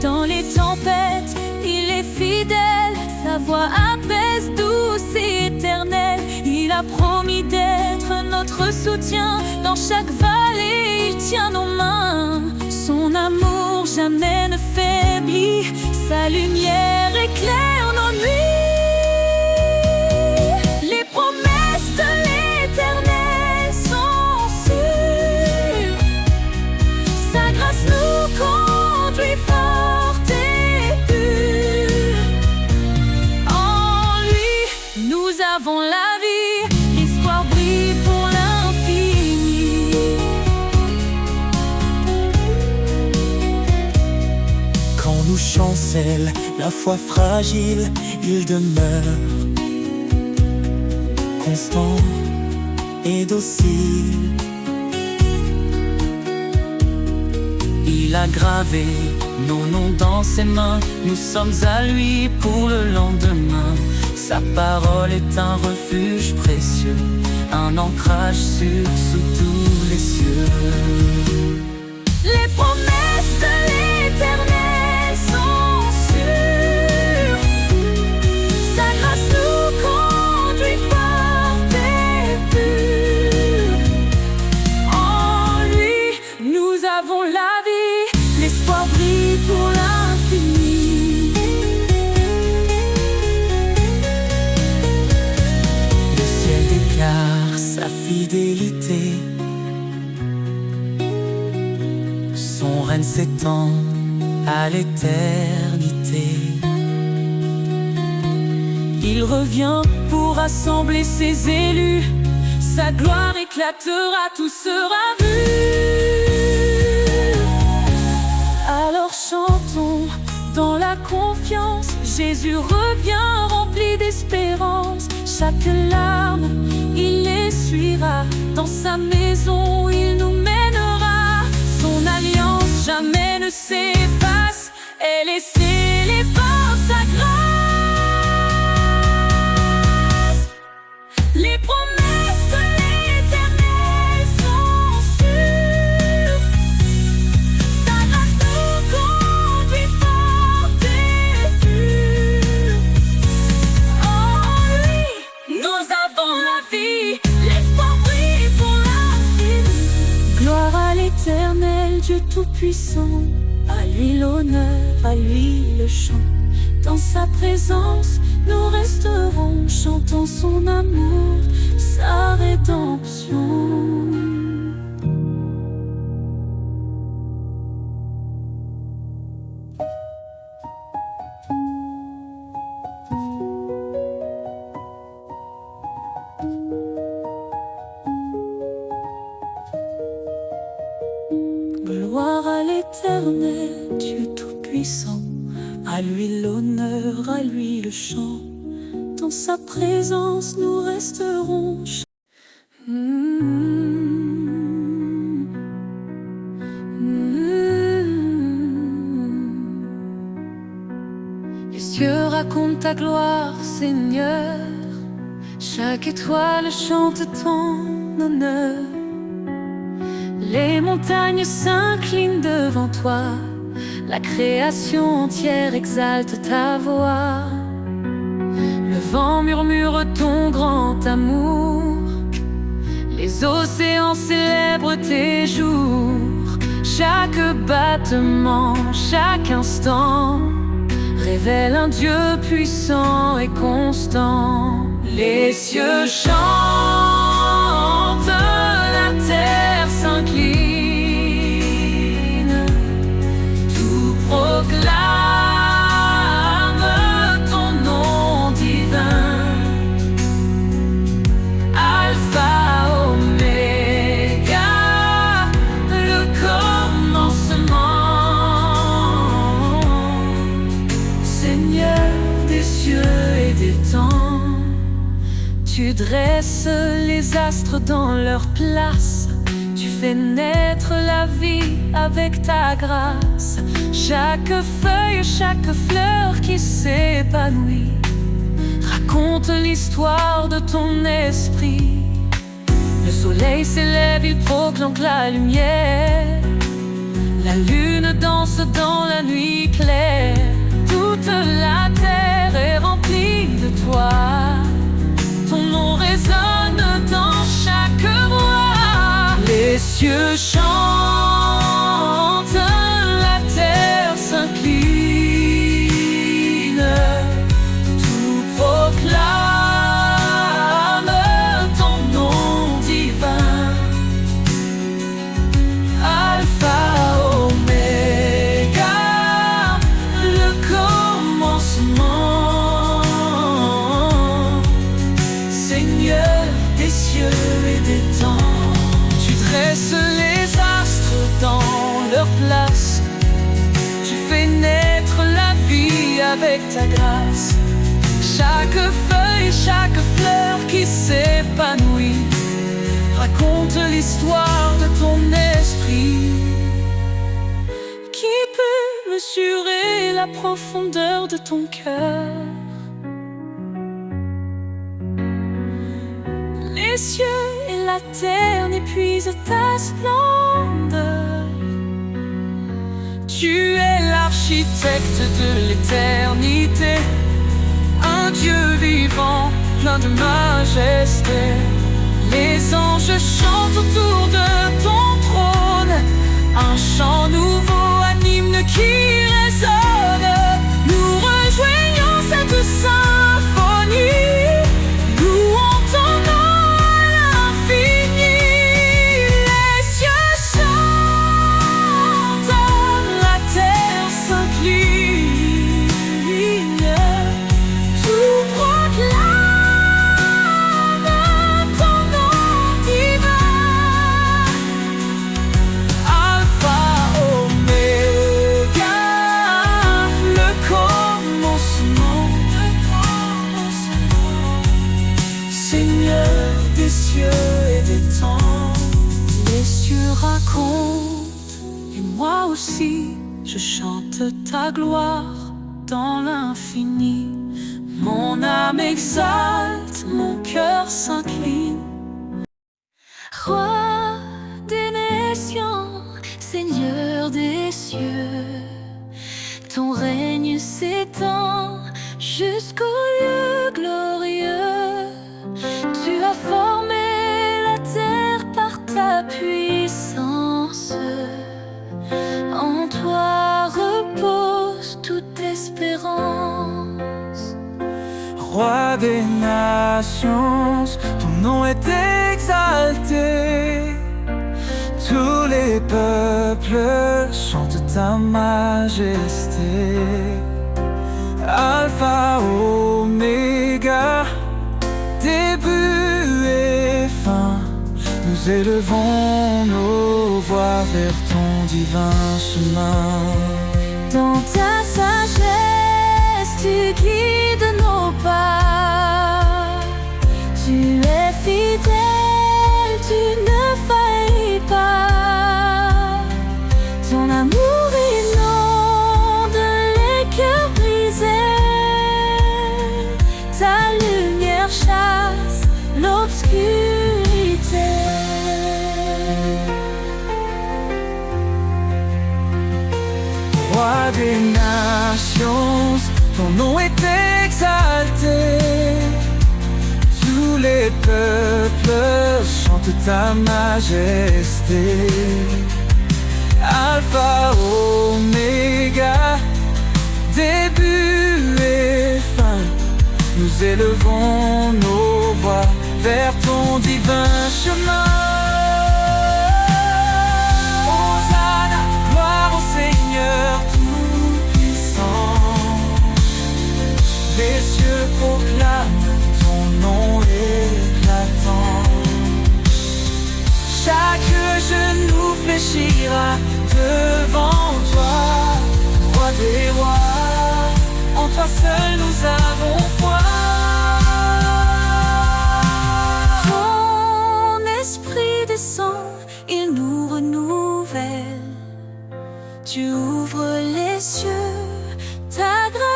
Dans les tempêtes, il est fidèle, sa voix apaise, douce et éternelle. Il a promis d'être notre soutien, dans chaque vallée il tient nos mains. Son amour jamais ne faiblit, sa lumière éclaire nos nuits. Les promesses de l'Éternel sont sûres, sa grâce nous conduit forte et pure. En lui, nous avons la vie, l'espoir brille pour l'infini. Quand nous chancelle la foi fragile, il demeure constant et docile. Il a gravé nos noms dans ses mains, nous sommes à lui pour le lendemain. Sa parole est un refuge précieux, un ancrage sûr sous tous les cieux. Les promesses de l'Éternel sont sûres, sa grâce nous conduit forte et pure. En lui, nous avons la vie, l'espoir brille pour l'infini. Le ciel déclare sa fidélité, son règne s'étend à l'éternité. Il revient pour rassembler ses élus, sa gloire éclatera, tout sera vu. Alors chantons dans la confiance, Jésus revient rempli d'espérance. Chaque larme, il essuiera, dans sa maison il nous mènera. Son alliance jamais ne s'efface, elle est scellée par sa grâce. Les promesses de l'Éternel sont sûres, sa grâce nous conduit forte et pure. En lui, nous avons la vie, l'espoir brille pour l'infini. Gloire à l'Éternel, Dieu Tout-Puissant, à lui l'honneur, à lui le chant. Dans sa présence, nous resterons, chantant son amour, sa rédemption. Gloire à l'Éternel, Dieu Tout-Puissant, à lui l'honneur, à lui le chant. Dans sa présence, nous resterons. Les cieux racontent ta gloire, Seigneur. Chaque étoile chante ton honneur. Les montagnes s'inclinent devant toi, la création entière exalte ta voix. Le vent murmure ton grand amour, les océans célèbrent tes jours. Chaque battement, chaque instant révèle un Dieu puissant et constant. Les cieux chantent, la terre s'incline, tout proclame ton nom divin. Alpha, Oméga, le commencement, Tu dresses les astres dans leur place. Tu fais naître la vie avec ta grâce. Chaque feuille, chaque fleur qui s'épanouit raconte l'histoire de ton esprit. Le soleil s'élève, il proclame la lumière. La lune danse dans la nuit claire. Toute la terre est remplie de toi. Ton nom résonne dans chaque voix. Les cieux chantent, la terre s'incline. Tout proclame ton nom divin. Alpha, Oméga, le commencement. Seigneur des cieux et des temps. Tu dresses les astres dans leur place. Tu fais naître la vie avec ta grâce. Chaque feuille, chaque fleur qui s'épanouit raconte l'histoire de ton esprit. Qui peut mesurer la profondeur de ton cœur? Les cieux et la terre n'épuisent ta splendeur. Tu es l'architecte de l'éternité, un Dieu vivant, plein de majesté. Les anges chantent autour de ton trône, un chant nouveau, un hymne qui résonne. Nous rejoignons cette symphonie, louons ton nom à l'infini. Les cieux chantent, la terre s'incline. Tout proclame ton nom divin. Alpha, Oméga, le commencement. Seigneur des cieux et des temps. Les cieux racontent, et moi aussi, je chante ta gloire dans l'infini. Mon âme exalte, mon cœur s'incline. Roi des nations, Seigneur des cieux, ton règne s'étend jusqu'au lieu glorieux. Tu as formé la terre par ta puissance. En toi repose toute espérance. Roi des nations, ton nom est exalté. Tous les peuples chantent ta majesté. Alpha, Oméga, début et fin. Nous élevons nos voix vers ton divin chemin. Dans ta sagesse, tu guides nos pas. Tu es fidèle, tu ne faillis pas. Ton amour inonde les cœurs brisés. Ta lumière chasse l'obscurité. Roi des nations, ton nom est exalté. Tous les peuples chantent ta majesté. Alpha, Oméga, début et fin. Nous élevons nos voix vers ton divin chemin. Hosanna, gloire au Seigneur tout-puissant. Les cieux proclament ton nom éclatant. Chaque genou fléchira devant toi, roi des rois. En toi seul nous avons foi.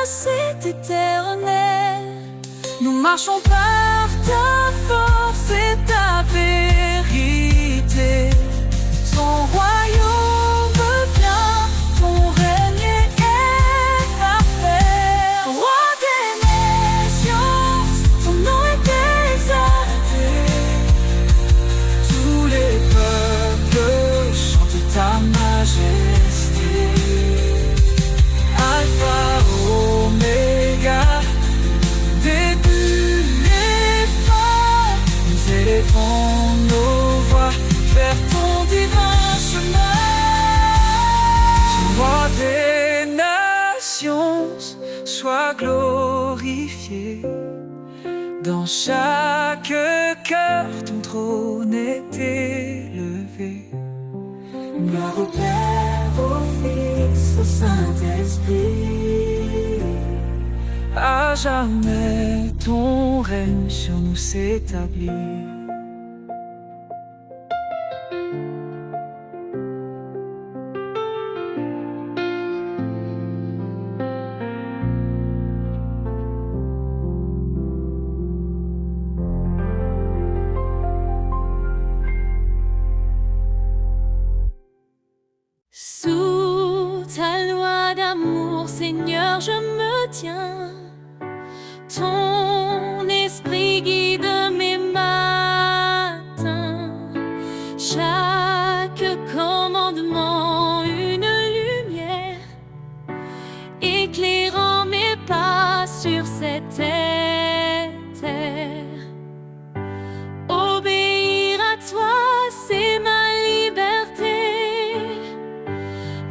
c'est éternel. Nous marchons par ta force et ta vérité. Ton royaume vient, ton règne est parfait. Roi des nations, ton nom est exalté. Tous les peuples chantent ta majesté. Alpha, Oméga, Début et fin, nous élevons nos voix vers ton divin chemin. Roi des nations, sois glorifié. Dans chaque cœur, ton trône est élevé. Gloire au Père, au Fils, au Saint-Esprit. À jamais, ton règne sur nous s'établit. Sous ta loi d'amour, Seigneur, je me tiens. Ton esprit guide mes matins. Chaque commandement, une lumière, éclairant mes pas sur cette terre. Obéir à toi, c'est ma liberté.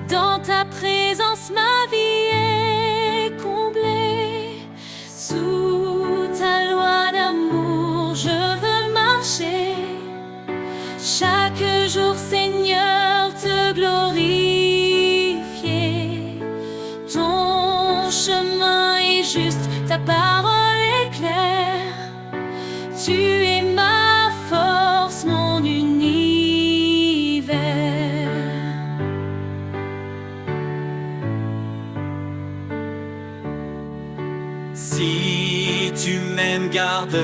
Dans ta présence, ma vie est comblée. Sous ta loi d'amour, je veux marcher. Chaque jour, Seigneur, te glorifier. Ton chemin est juste, ta parole est claire. Tu es ma force, mon univers. Si tu m'aimes, garde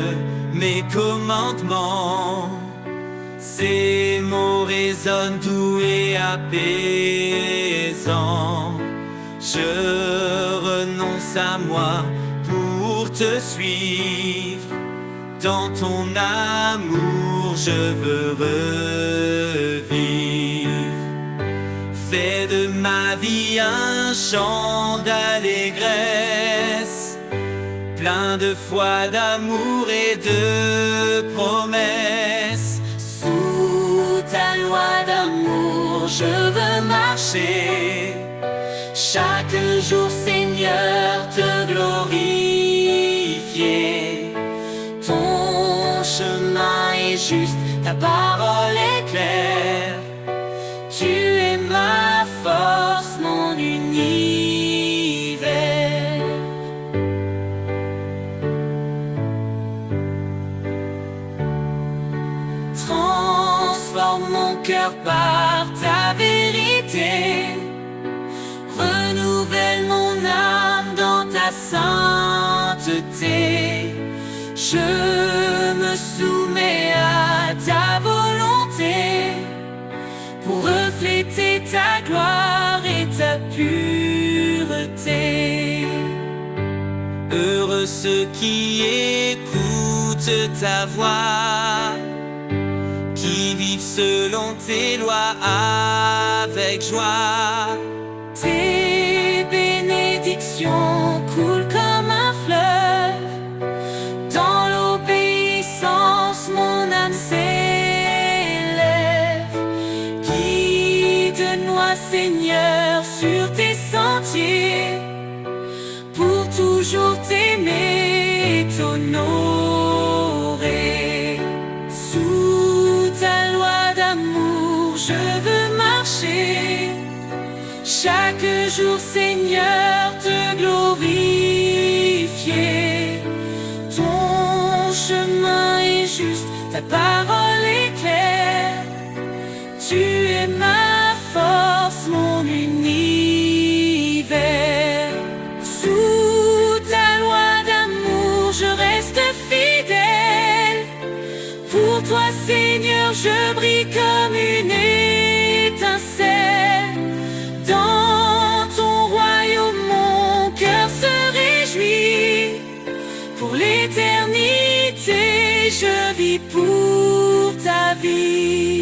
mes commandements. Ces mots résonnent doux et apaisants. Je renonce à moi pour te suivre. Dans ton amour, je veux revivre. Fais de ma vie un chant d'allégresse, plein de foi, d'amour et de promesses. Sous ta loi d'amour, je veux marcher. Chaque jour, Seigneur, te glorifier. Ton chemin est juste, ta parole est claire. Tu es ma force, mon univers. Transforme mon cœur par ta vérité. Renouvelle mon âme dans ta sainteté. Je me soumets à ta volonté pour refléter ta gloire et ta pureté. Heureux ceux qui écoutent ta voix, qui vivent selon tes lois avec joie. Tes bénédictions coulent comme un fleuve. Dans l'obéissance, mon âme s'élève. Guide-moi, Seigneur, sur tes sentiers, pour toujours t'aimer et t'honorer. Sous ta loi d'amour, je veux marcher. Chaque jour, Seigneur, te glorifier. Ton chemin est juste, ta parole est claire. Tu es ma force, mon univers. Sous je brille comme une étincelle. Dans ton royaume, mon cœur se réjouit. Pour l'éternité, je vis pour ta vie.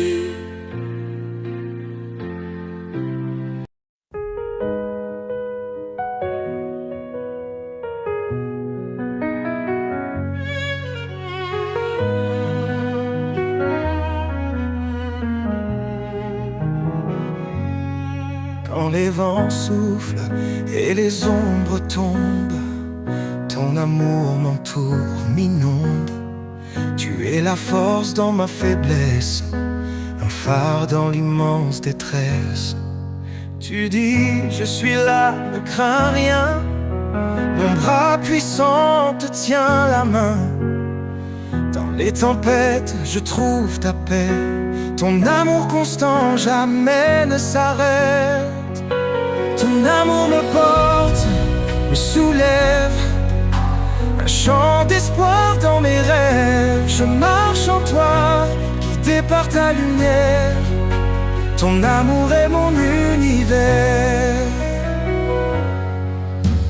Quand les vents soufflent et les ombres tombent, ton amour m'entoure, m'inonde. Tu es la force dans ma faiblesse, un phare dans l'immense détresse. Tu dis, je suis là, ne crains rien. Mon bras puissant te tient la main. Dans les tempêtes, je trouve ta paix. Ton amour constant jamais ne s'arrête. Ton amour me porte, me soulève. Un chant d'espoir dans mes rêves. Je marche en toi, guidé par ta lumière. Ton amour est mon univers.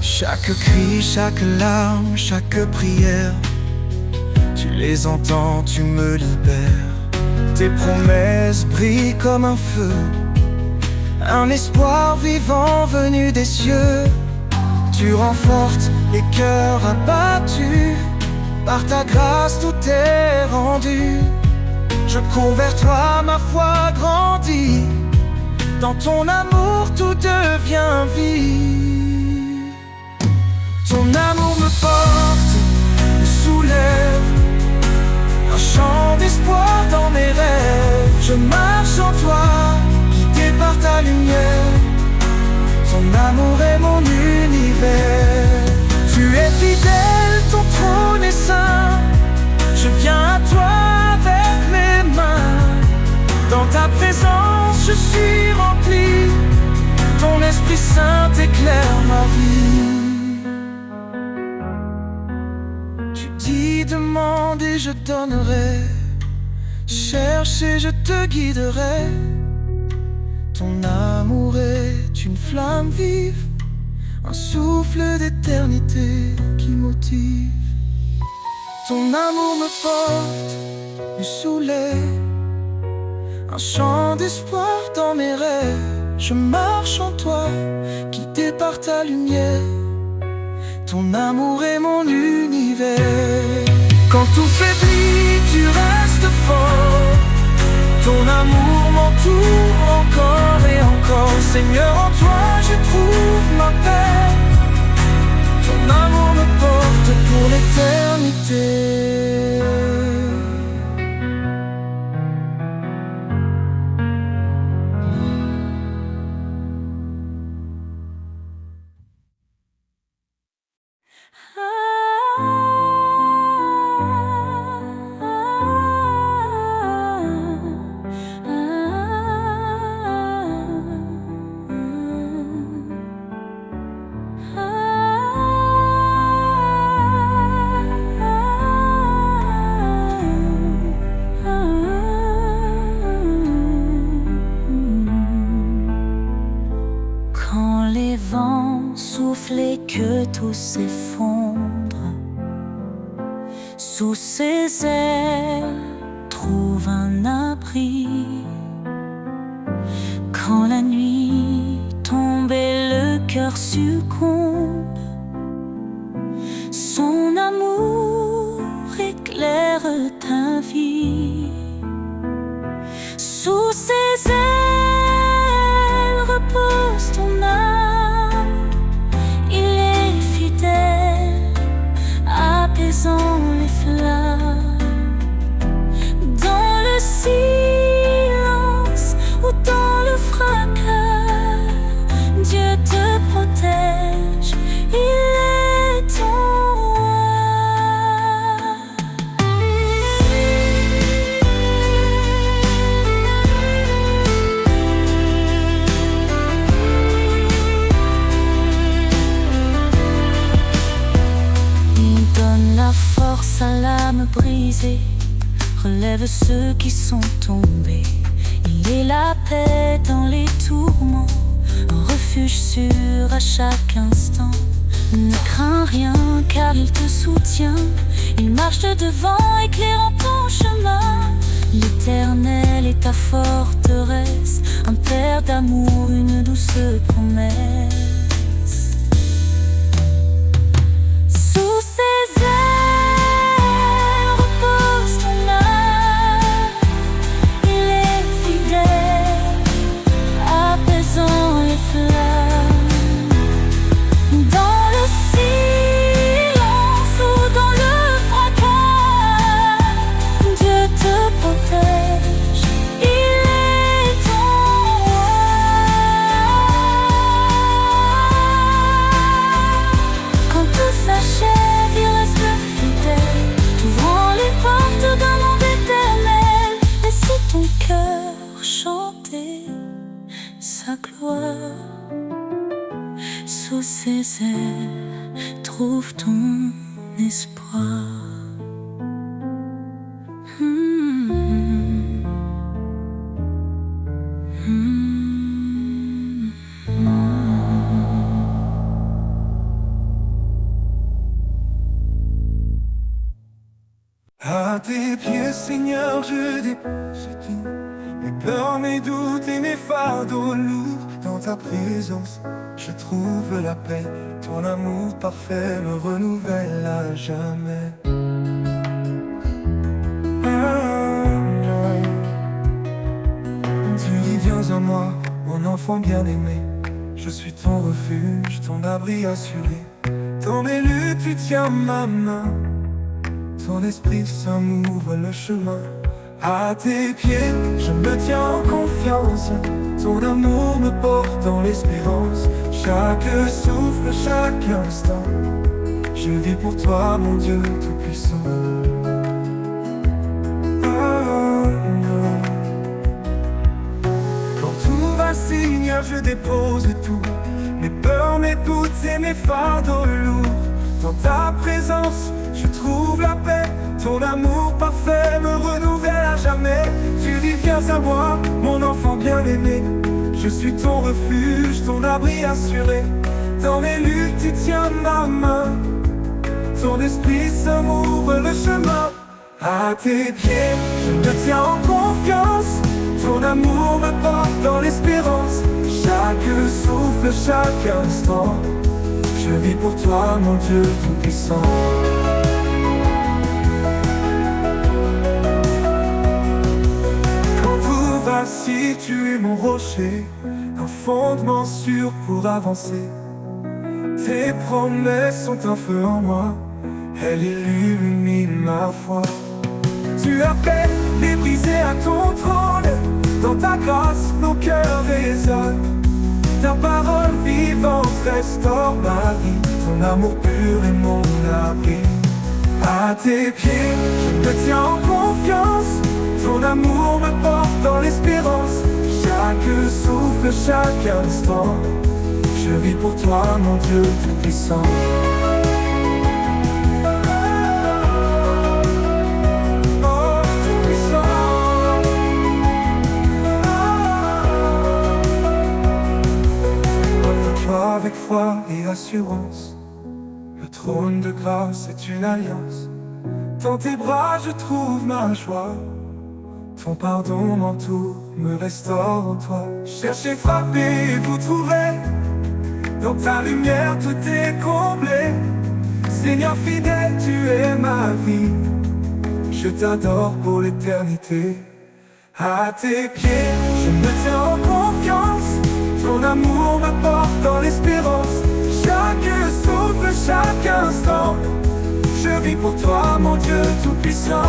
Chaque cri, chaque larme, chaque prière, tu les entends, tu me libères. Tes promesses brillent comme un feu, un espoir vivant venu des cieux. Tu renforces les cœurs abattus, par ta grâce tout est rendu. Je cours vers toi, ma foi grandit. Dans ton amour tout devient vie. Ton amour me porte, me soulève. Un chant d'espoir dans mes rêves. Je marche en toi, guidé par ta lumière. Ton amour est mon univers. Tu es fidèle, ton trône est saint. Je viens à toi avec mes mains. Dans ta présence je suis rempli. Ton Esprit Saint éclaire ma vie. Tu dis demande et je donnerai. Cherche et je te guiderai. Ton amour est une flamme vive, un souffle d'éternité qui motive. Ton amour me porte, me soulève. Un chant d'espoir dans mes rêves. Je marche en toi, guidé par ta lumière. Ton amour est mon univers. Quand tout faiblit, tu restes fort. Ton amour m'entoure encore et encore. Seigneur, en toi je trouve ma paix. Ton amour me porte pour l'éternité. Et que tout s'effondre sous ses ailes, trouve un abri. Quand la nuit tombe et le cœur succombe, son amour éclaire ta vie. Sous ses ailes repose ton âme. Apaisant les flammes. Dans le silence ou dans le fracas, Dieu te protège, il est ton à l'âme brisée, relève ceux qui sont tombés. Il est la paix dans les tourments, un refuge sûr à chaque instant. Ne crains rien car il te soutient, il marche devant éclairant ton chemin. L'Éternel est ta forteresse, un père d'amour, une douce promesse. Sous ses ailes repose ton âme, il est fidèle, apaisant les flammes. Dans le silence ou dans le fracas, Dieu te protège, il est ton roi. Quand tout s'achève, il reste fidèle, t'ouvrant les portes d'un monde éternel. Et si ton cœur chantait sa gloire, sous ses ailes, trouve ton espoir. À tes pieds, Seigneur, je dépose tout, mes peurs, mes doutes et mes fardeaux lourds. Dans ta présence, je trouve la paix. Ton amour parfait me renouvelle à jamais. Tu dis viens en moi, mon enfant bien-aimé. Je suis ton refuge, ton abri assuré. Dans mes luttes, tu tiens ma main. Ton esprit saint m'ouvre le chemin. À tes pieds, je me tiens en confiance. Ton amour me porte dans l'espérance. Chaque souffle, chaque instant, je vis pour toi, mon Dieu tout-puissant. Quand tout va, Seigneur, je dépose tout, mes peurs, mes doutes et mes fardeaux lourds. Dans ta présence, je trouve la paix. Ton amour parfait me renouvelle à jamais. Tu dis viens à moi, mon enfant bien-aimé. Je suis ton refuge, ton abri assuré. Dans mes luttes, tu tiens ma main. Ton esprit saint m'ouvre le chemin. À tes pieds, je me tiens en confiance. Ton amour me porte dans l'espérance. Chaque souffle, chaque instant, je vis pour toi, mon Dieu tout-puissant. Si tu es mon rocher, un fondement sûr pour avancer. Tes promesses sont un feu en moi, elles illuminent ma foi. Tu appelles les brisés à ton trône, dans ta grâce nos cœurs résonnent. Ta parole vivante restaure ma vie, ton amour pur est mon abri. À tes pieds, je me tiens en confiance. Ton amour me porte dans l'espérance. Chaque souffle, chaque instant, je vis pour toi, mon Dieu tout-puissant. Oh, tout-puissant. Toi avec foi et assurance, le trône de grâce est une alliance. Dans tes bras je trouve ma joie. Ton pardon m'entoure, me restaure en toi. Cherchez, frappez et vous trouverez. Dans ta lumière tout est comblé. Seigneur fidèle, tu es ma vie. Je t'adore pour l'éternité. À tes pieds, je me tiens en confiance. Ton amour me porte dans l'espérance. Chaque souffle, chaque instant, je vis pour toi, mon Dieu tout-puissant.